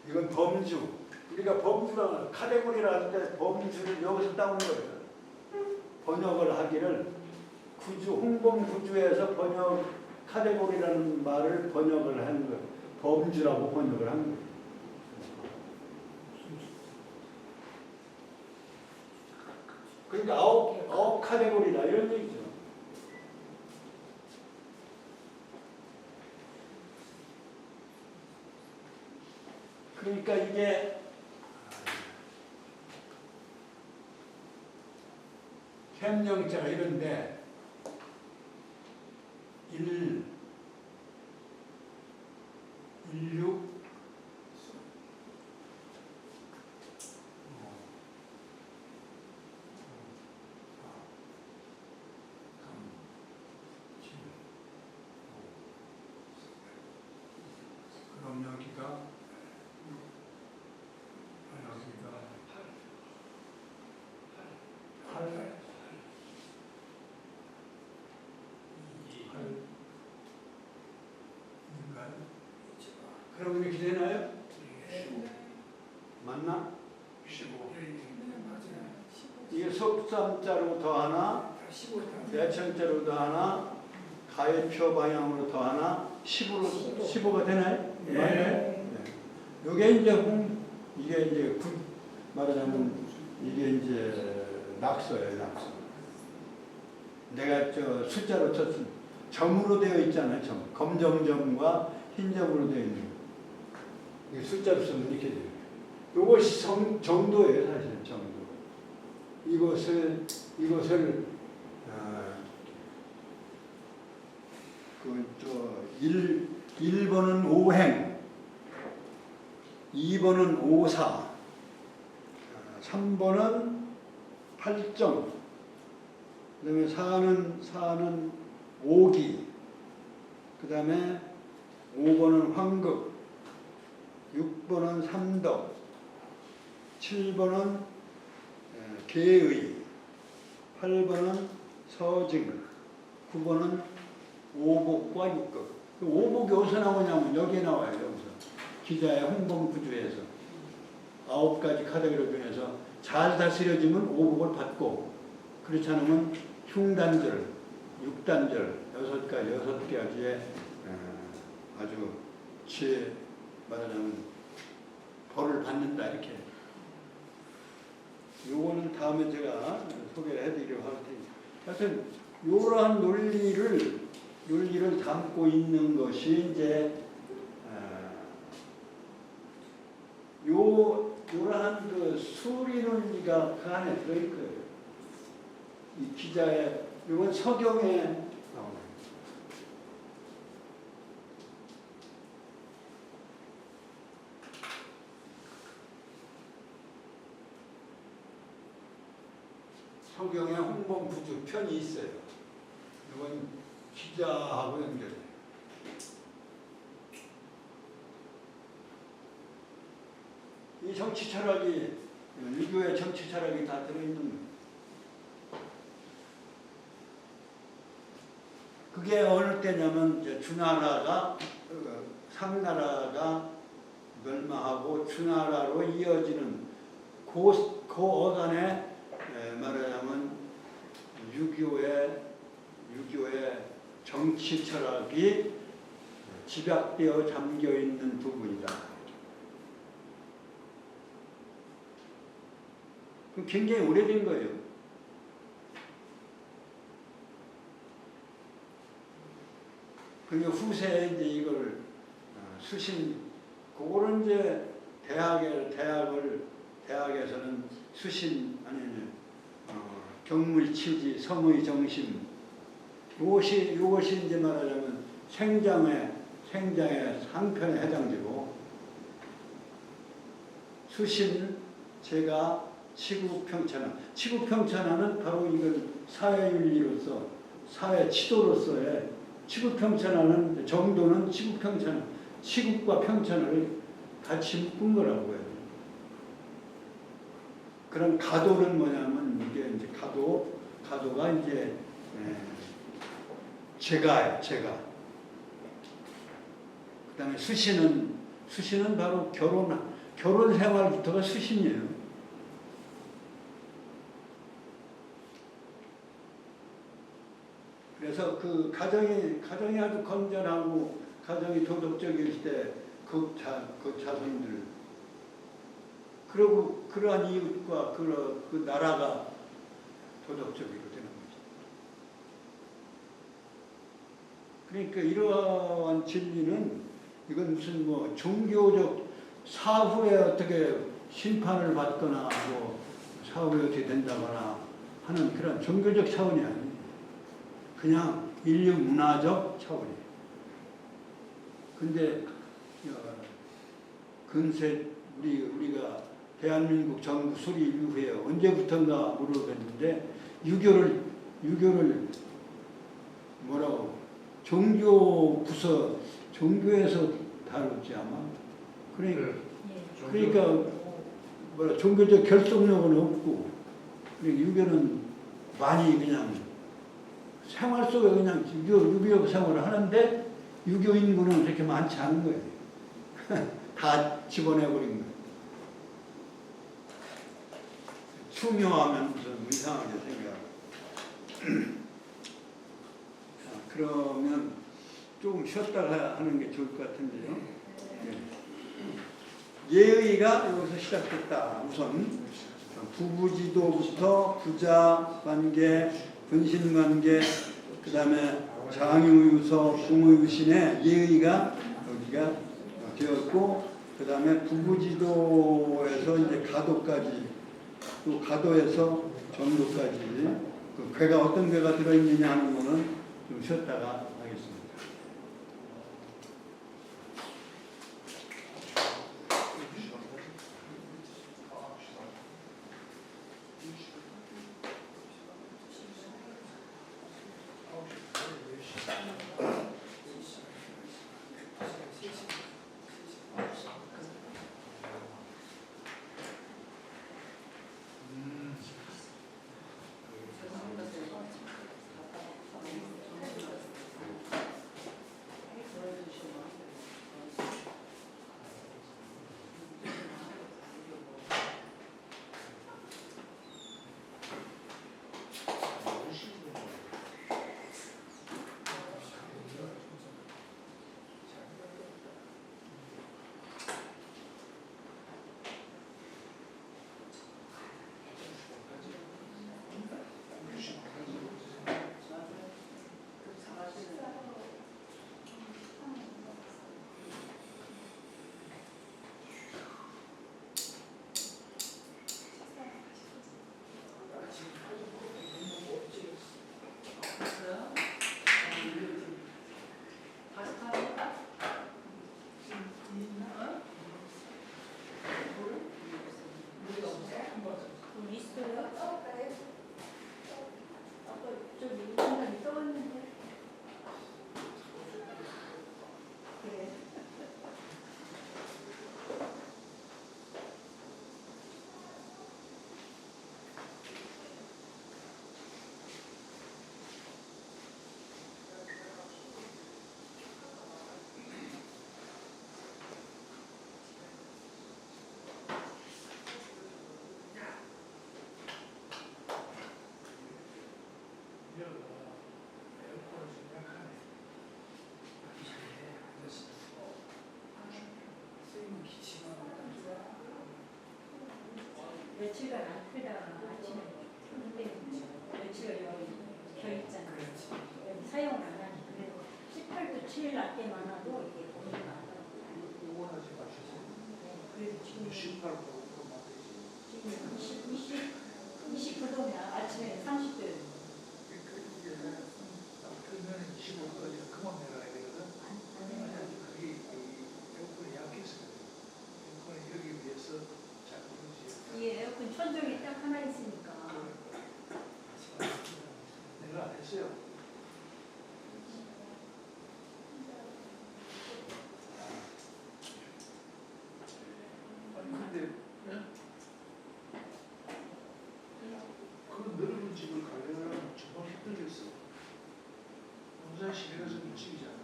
이건 범주. 우리가 범주라 카테고리라 할 때 범주를 여기서 따온 거예요. 번역을 하기를 홍범구주에서 번역 카테고리라는 말을 번역을 한 거예요. 범주라고 번역을 한 거예요. 그러니까 아홉 카테고리다 이런 얘기죠. 그러니까 이게 햄령자가 이런데 16 그럼 여기가 8 그럼 이렇게 되나요? 맞나? 15. 이게 속삼자로 더하나, 대천자로 더하나, 가외표 방향으로 더하나, 15가 되나요? 네. 이게 이제 말하자면 이게 이제 낙서예요, 낙서. 내가 숫자로 쳤습니다. 점으로 되어 있잖아요, 점. 검정점과 흰점으로 되어 있는 거. 이게 숫자로 쓰면 이렇게 돼요. 이것이 정도예요, 사실은 정도. 이것을 1번은 오행, 2번은 오사, 3번은 팔정, 그 다음에 4는 오기, 그 다음에 5번은 황극, 6번은 삼덕, 7번은 계의, 8번은 서증, 9번은 오복과 육극. 오복이 어디서 나오냐면 여기에 나와요. 여기서 기자의 홍범구주에서 9가지 카테고리 중에서 잘 다스려지면 오복을 받고, 그렇지 않으면 흉단절, 6단절, 6가지의 아주 말하자면 벌을 받는다 이렇게. 요거는 다음에 제가 소개를 해드리려고 할 테니까. 하여튼 이러한 논리를 담고 있는 것이 이제 요러한 그 수리 논리가 그 안에 들어있을 거예요. 이 기자의 이건 서경에 나오는. 서경에 홍범구주 편이 있어요. 이건 기자하고 연결해요. 이 정치 철학이, 일교의 정치 철학이 다 들어있는 거예요. 그게 어느 때냐면 이제 주나라가 상나라가 멸망하고 주나라로 이어지는 그 어간에 말하자면 유교의 정치 철학이 집약되어 잠겨 있는 부분이다. 그 굉장히 오래된 거예요. 그리고 후세에 이제 이걸 수신, 그거는 이제 대학에서는 수신, 경물치지, 성의 정신, 이것이 이제 말하자면 생장의 상편에 해당되고, 수신, 제가 치구평천하는 바로 이건 사회윤리로서, 사회 치도로서의 치구평천하는 정도는 치국과 평천을 같이 묶은 거라고 해요. 그럼 가도는 뭐냐면 이게 이제 가도가 이제 제가예요, 제가. 그다음에 수신은 바로 결혼 생활부터가 수신이에요. 그래서 그 가정이 아주 건전하고 가정이 도덕적일 때 그 자손들, 그리고 그러한 이웃과 그 나라가 도덕적이고 되는 거죠. 그러니까 이러한 진리는 이건 무슨 뭐 종교적 사후에 어떻게 심판을 받거나 뭐 사후에 어떻게 된다거나 하는 그런 종교적 차원이 아니에요. 그냥 인류 문화적 차원이에요. 근데 근세 우리가 대한민국 정부 수립 이후에 언제부턴가 모르겠는데 유교를 뭐라고 종교에서 다뤘지 아마. 그러니까 뭐라 종교적 결속력은 없고, 유교는 많이 그냥 생활 속에 그냥 유교 생활을 하는데 유교 인구는 그렇게 많지 않은 거예요. 다 집어내버린 거예요. 충효하면 무슨 이상하게 생겨. 그러면 조금 쉬었다가 하는 게 좋을 것 같은데요. 예의가 여기서 시작됐다. 우선 부부지도부터 부자관계, 분신관계, 그 다음에 장유유서, 부모유신의 예의가 여기가 되었고, 그 다음에 부부지도에서 이제 가도까지, 또 가도에서 정도까지, 그 괴가 어떤 괴가 들어있느냐 하는 거는 좀 쉬었다가 하겠습니다. 에어컨을 좀 약하네. 며칠간 안 풀다가 아침에 푸는데 며칠간 여기 껴있잖아. 여기 사용 안 하니. 그래도 18도 7일 낮게 많아도 이게 온도가 안 떨어져. 원하지 마셨어요. 그래서 지금 18도 만들지. 지금 29도면 아침에 30도. 그러면 25도까지 그만 내려가야 되거든. 그게 에어컨이 약해서 그래. 에어컨이 여기 위해서 자꾸 그러지. 이게 에어컨 천정이 딱 하나 있으니까. 내가 안 했어요. 아니 근데 그런 넓은 집을 가려면 정말 힘들겠어. 농사 시내에서 집이잖아.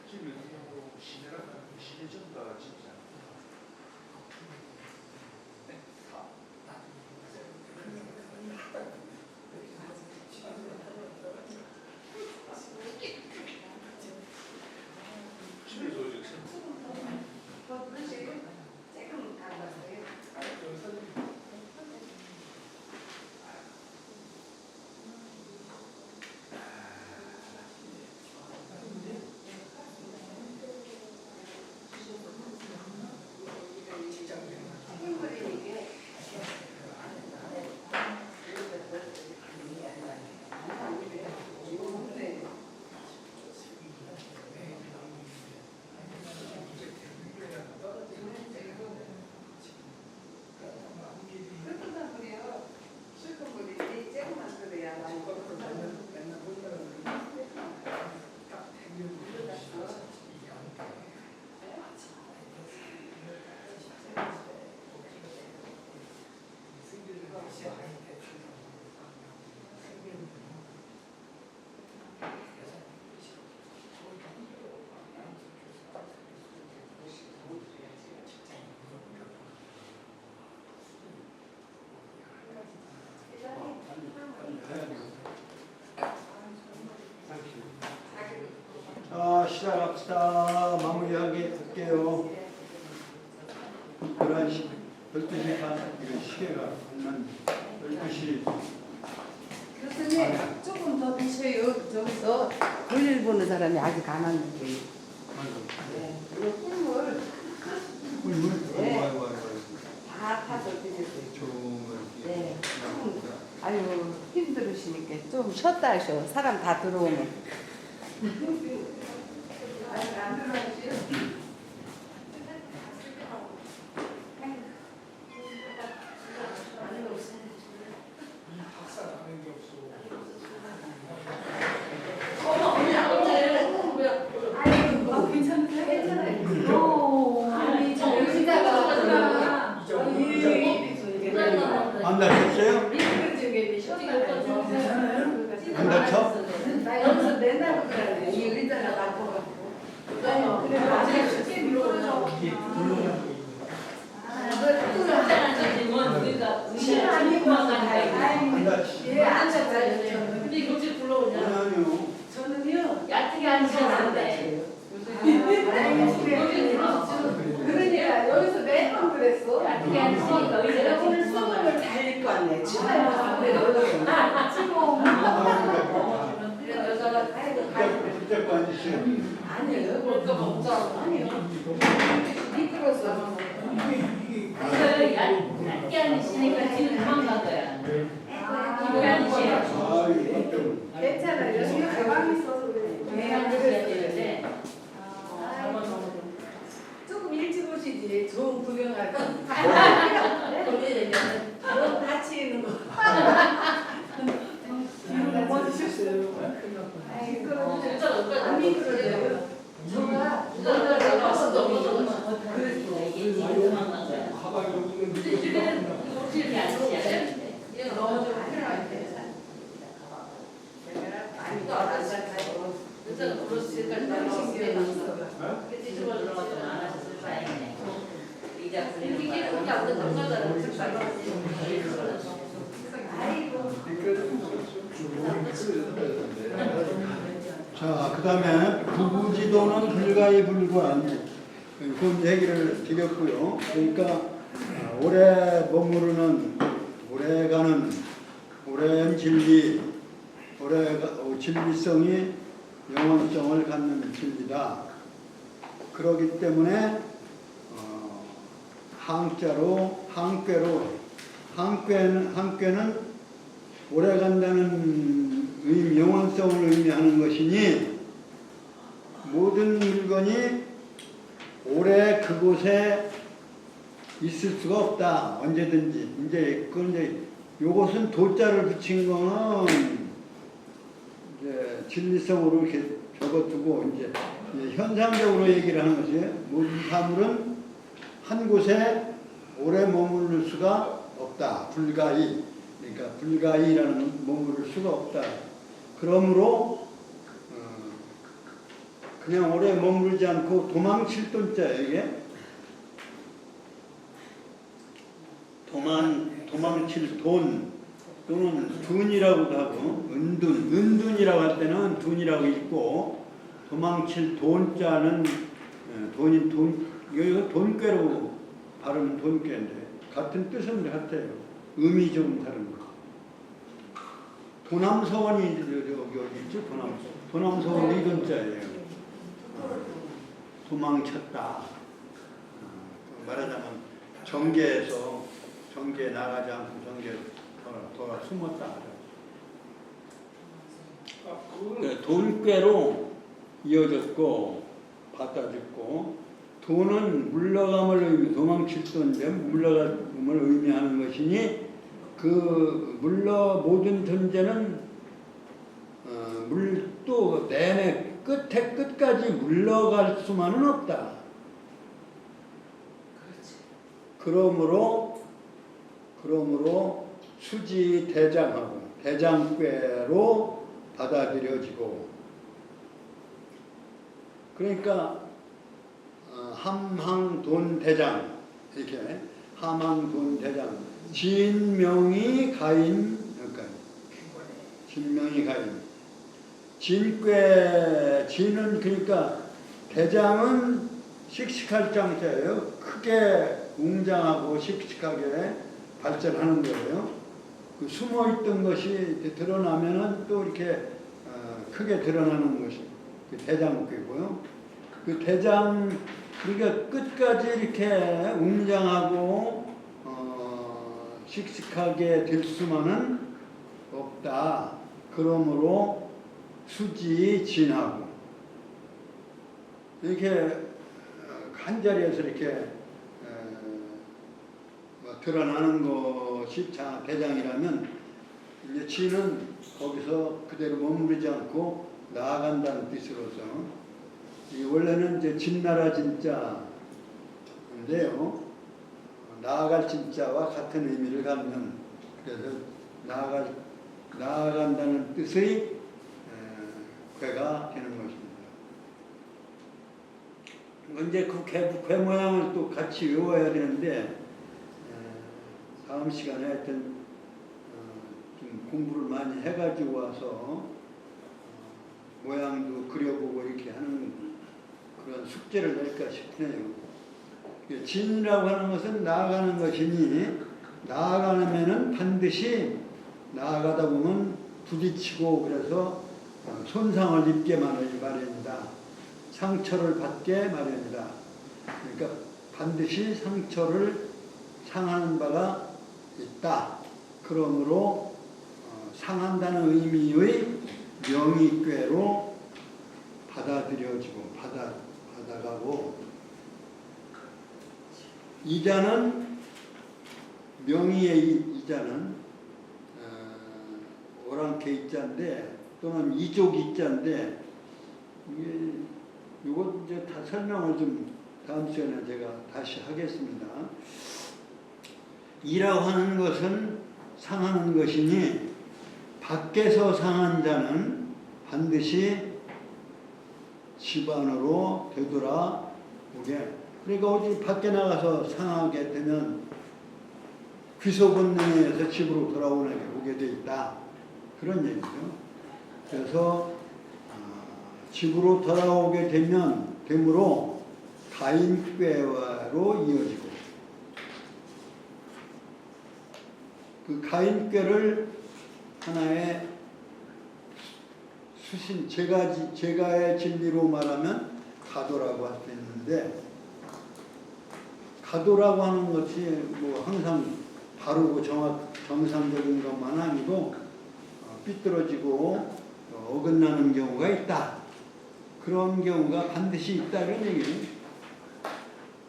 집이 그냥 시내라 하면 시내 전부 다 집이잖아. 집에서 오직 자, 시작합시다. 마무리할게요. 11시, 12시 반, 이거 시계가 한 12시. 교수님 조금 더 드셔요. 저기서 볼일 보는 사람이 아직 안 왔는데. 네. 이거 꿀물 물, 네. 아이고. 다 타서 드셨어요. 좋은 네. 아유 힘들으시니까 좀 쉬었다 하셔. 사람 다 들어오면. 아직 안 들어가시요? 안 다쳤어요? 안 다쳐? 나 여기서 맨날 그러네. 이 의자가 나빠갖고. 그래 아직 쉽게 밀어줘. 안 다치. 예, 앉았어요. 근데 이거 어떻게 불러오냐? 아니요. 저는요. 얕게 앉으면 안 돼. 그러니까 여기서 매번 그랬어. 얕게 앉으니까 의자가 오늘 뒤로 수건을 다 입고 왔네. 치마에 앞에 넣어놓고. 그래서 여자가 아이고 붙잡고 앉으세요. 아니에요. 뭘까 먹자. 아니요. 미끄러서. 얇게 앉으시니까 뒤로 도망간 거야. 얇게 앉으셔. 아유, 깜짝이야. 괜찮아요. 여기 가방이 있어서 그래. 얇게 앉으셔야 되는데. 조금 일찍 오시지. 좋은 구경할 거. 너 다치는 거. 뭐 드셨어요? 아이, 미끄러져. 안 미끄러져요. 저가 그랬어. 이게 도망간 거야. 가방에 있는 근데 이렇게 이렇게 앉으셔야 되는데. 너무 좀 안전하게 돼. 많이 떠나가지고. 의자가 불었을 때까지 나가서 신기해. 그때 집어 들어갔더니 안 하셨을 바에네. 자, 그 다음에 부부지도는 불가히 불구한 그 얘기를 드렸고요. 그러니까 오래 머무르는, 오래가는, 오랜 진리, 진리성이 영원성을 갖는 진리다. 그렇기 때문에 항꾀는 오래간다는 영원성을 의미하는 것이니 모든 물건이 오래 그곳에 있을 수가 없다. 언제든지. 이제 그런데 요것은 도자를 붙인 거는 이제 진리성으로 이렇게 적어두고 이제 현상적으로 얘기를 하는 것이에요. 모든 사물은 한 곳에 오래 머무를 수가 없다. 불가히. 그러니까 불가히라는 머무를 수가 없다. 그러므로 그냥 오래 머무르지 않고 도망칠 돈자예요, 이게. 도망칠 돈 또는 둔이라고도 하고 은둔이라고 할 때는 둔이라고 읽고 도망칠 돈자는 여기가 돈꾀로 발음은 돈꾀인데 같은 뜻은 같아요. 의미 좀 다른 거. 도남서원이 여기 있죠. 도남서원이 이건자예요. 도망쳤다. 말하자면 정계에 나가지 않고 정계에 돌아 숨었다. 돈꾀로 이어졌고 받아줬고 돈은 물러감을 도망칠 돈인데 물러감을 의미하는 것이니 그 모든 존재는 또 내내 끝까지 물러갈 수만은 없다. 그러므로 수지 대장하고 대장꾀로 받아들여지고 그러니까 함항돈대장 이렇게 함항돈대장 진명이 가인 진명이 가인 진은 그러니까 대장은 씩씩할 장자예요. 크게 웅장하고 씩씩하게 발전하는 거예요. 그 숨어있던 것이 드러나면은 또 이렇게 크게 드러나는 것이 그 대장꾀고요. 그 대장 그러니까 끝까지 이렇게 웅장하고 씩씩하게 될 수만은 없다. 그러므로 수지 진하고 이렇게 한 자리에서 이렇게 드러나는 것이 대장이라면 이제 진은 거기서 그대로 머무르지 않고 나아간다는 뜻으로서 원래는 이제 진나라 진자인데요. 나아갈 진자와 같은 의미를 갖는 그래서 나아간다는 뜻의 궤가 되는 것입니다. 이제 그 궤 모양을 또 같이 외워야 되는데 다음 시간에 하여튼 좀 공부를 많이 해가지고 와서 모양도 그려보고 이렇게 하는 그런 숙제를 낼까 싶네요. 진이라고 하는 것은 나아가는 것이니 나아가면은 반드시 나아가다 보면 부딪히고 그래서 손상을 입게 마련이다. 상처를 받게 마련이다. 그러니까 반드시 상처를 상하는 바가 있다. 그러므로 상한다는 의미의 명의꾀로 받아들여지고 받아가고 이자는 명의의 이자는 오랑캐 이자인데 또는 이족 이자인데 이거 이제 다 설명을 좀 다음 시간에 제가 다시 하겠습니다. 이라고 하는 것은 상하는 것이니 밖에서 상한 자는 반드시 집 안으로 되돌아오게 그러니까 어디 밖에 나가서 상하게 되면 귀소 본능에서 집으로 돌아오게 돼 있다. 그런 얘기죠. 그래서 집으로 돌아오게 되므로 가인꾀로 이어지고 그 가인꾀를 하나의 수신 제가의 진리로 말하면 가도라고 할 수 있는데 가도라고 하는 것이 뭐 항상 바르고 정상적인 것만 아니고 삐뚤어지고 어긋나는 경우가 있다. 그런 경우가 반드시 있다는 얘기예요.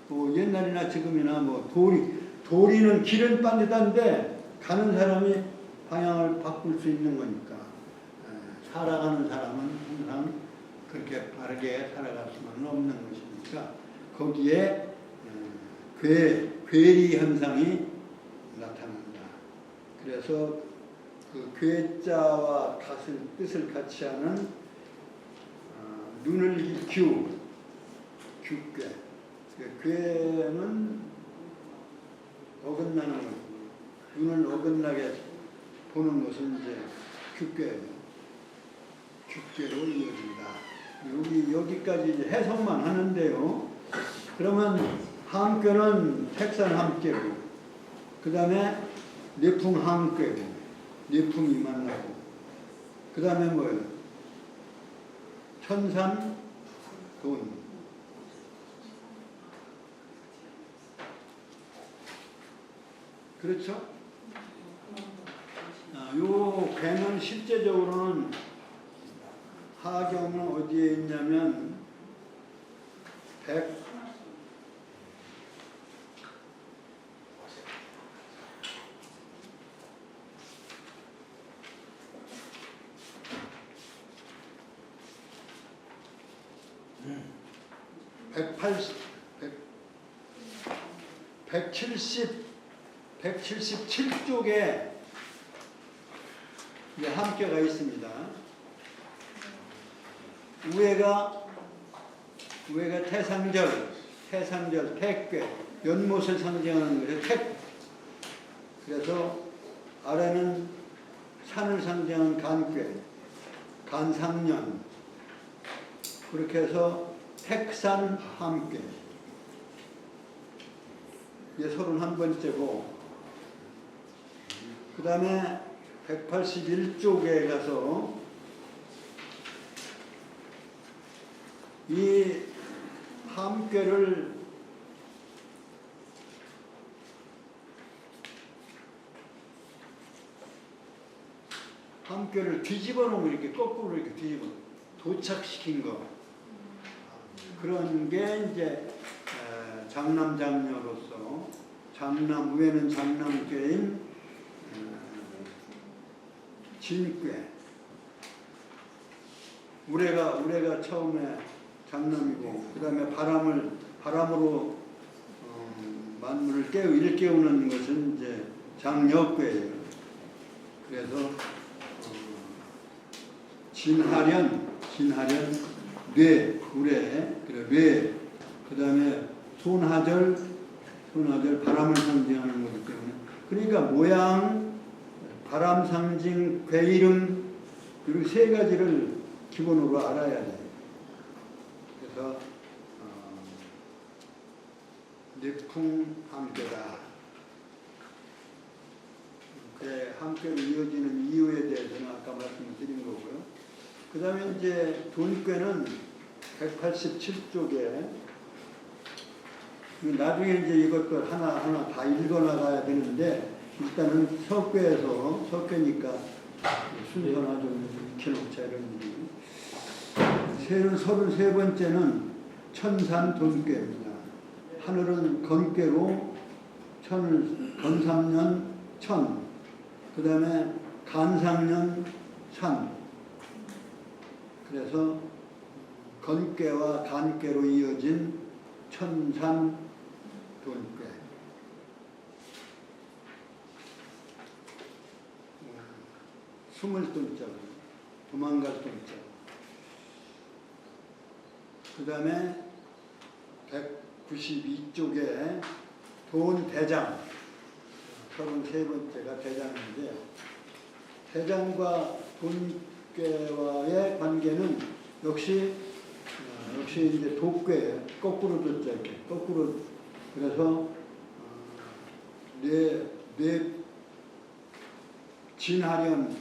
뭐 옛날이나 지금이나 뭐 도리는 길은 빠르다는데 가는 사람이 방향을 바꿀 수 있는 거니까 살아가는 사람은 항상 그렇게 바르게 살아갈 수는 없는 것이니까 거기에 괴리 현상이 나타난다. 그래서 그 괴자와 뜻을 같이 하는 눈을 규괴. 괴는 어긋나는 것, 눈을 어긋나게 보는 것은 이제 규괴예요. 규괴로 이어진다. 여기까지 이제 해석만 하는데요. 그러면 함께는 택산 함께로, 그 다음에 내풍 함께로, 내풍이 만나고, 그 다음에 뭐예요? 천산 돈. 그렇죠? 요 괴는 실제적으로는 하경은 어디에 있냐면 177쪽에 함께가 있습니다. 우회가 태상절, 택괴, 연못을 상징하는 거죠. 택. 그래서 아래는 산을 상징하는 간괴, 간상년. 그렇게 해서 택산 함괴. 이게 31번째고, 그 다음에 181쪽에 가서 이 함괴를 뒤집어 놓으면 이렇게 거꾸로 이렇게 뒤집어 도착시킨 거. 그런 게 이제 장남장녀로서 우에는 장남괴인 진괴. 우레가 처음에 장남이고, 그 다음에 바람으로 만물을 일깨우는 것은 이제 장여괴예요. 그래서 진하련, 뇌, 우레, 그 다음에 손하절, 바람을 상징하는 거기 때문에. 그러니까 모양, 바람 상징, 괴 이름, 이렇게 세 가지를 기본으로 알아야 돼요. 그래서 내풍 함께다. 함께로 이어지는 이유에 대해서는 아까 말씀드린 거고요. 그 다음에 이제 돈괴는 187쪽에 나중에 이제 이것도 하나 다 읽어나가야 되는데, 일단은 석괴니까 순서나 좀 익혀놓자 이런 얘기. 33번째는 천산 돈괴입니다. 하늘은 건괴로 건삼년 천, 그 다음에 간상년 산. 그래서 건괴와 간괴로 이어진 천산 돈괴. 숨을 돈자고, 도망갈 돈자고. 그 다음에 192쪽에 돈 대장 33번째가 대장인데 대장과 돈꾀와의 관계는 역시 이제 독꾀예요. 거꾸로 줬죠. 이렇게 거꾸로. 그래서 뇌 진하련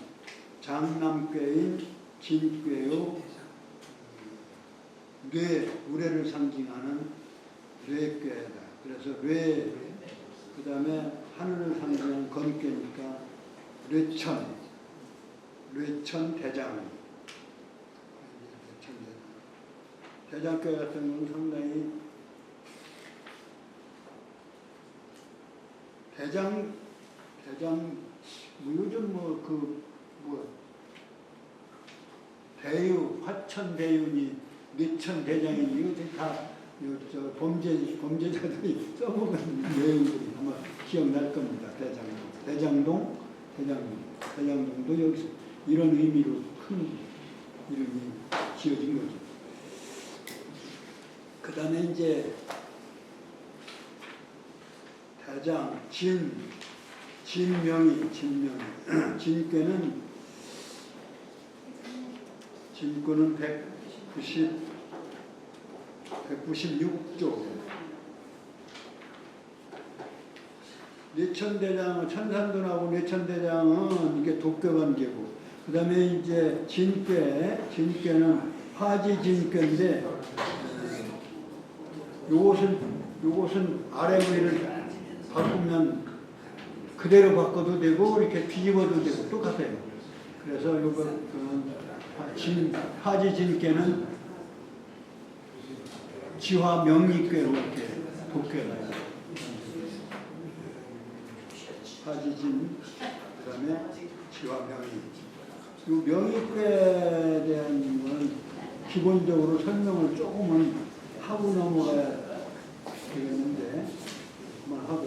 장남꾀인 진꾀요 뇌 우레를 상징하는 뇌꾀다. 그래서 뇌 그다음에 하늘을 상징하는 건꾀니까 뇌천 대장. 대장꾀 같은 건 상당히 대장 요즘 대유 화천 대유니 뇌천 대장이니 이거 다 범죄자들이 써먹은 내용들이 아마 기억날 겁니다. 대장동도 여기서 이런 의미로 큰 이름이 지어진 거죠. 그 다음에 이제 대장, 진명이 진꾀는 196조. 뇌천대장은 천산돈하고 뇌천대장은 이게 독교관계고, 그 다음에 이제 진꾀는 화지진꾀인데, 요것은 아래 위를 바꾸면 그대로 바꿔도 되고 이렇게 뒤집어도 되고 똑같아요. 그래서 요거 화지진꾀는 지화명리꾀로 이렇게 독꾀가 화지진 그다음에 지화명리. 이 명리꾀에 대한 거는 기본적으로 설명을 조금은 하고 넘어가야 되겠는데 그만하고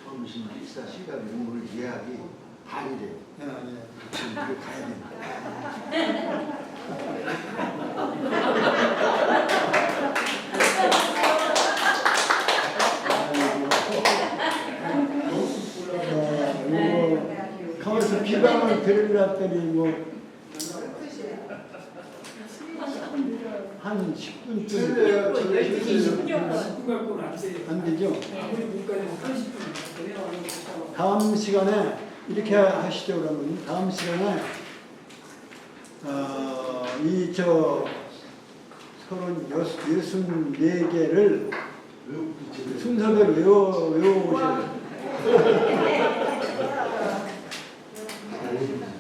점심 식사 시간에 오늘 예약이 반이래요. 지금 이거 가야 됩니다. 가만있어 비방을 들으려더니 한 10분쯤 안 되죠? 다음 시간에 이렇게 하시죠. 그러면 다음 시간에 이 64개를 순서대로 외워오셔야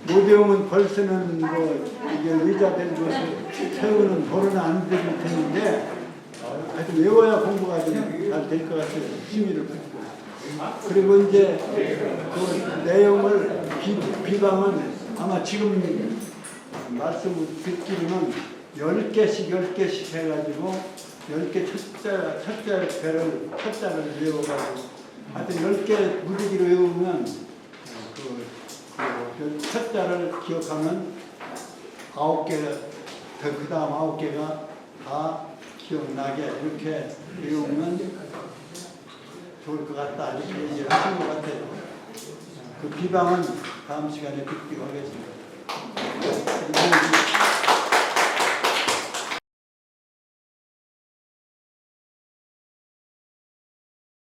모대용은 벌써는 이게 의자들 세우는 벌은 안 되실 텐데 하여튼 외워야 공부가 좀 잘 될 것 같아요. 취미를 붙고. 그리고 이제 그 내용을 비방은 아마 지금 말씀을 듣기로는 10개씩 해가지고 10개 첫자를 외워가지고 하여튼 10개 무지기로 외우면 그 첫자를 기억하면 9개 그 다음 9개가 다 기억나게 이렇게 외우면 좋을 것 같다 이렇게 얘기를 하신 것 같아요. 그 비방은 다음 시간에 듣기로 하겠습니다.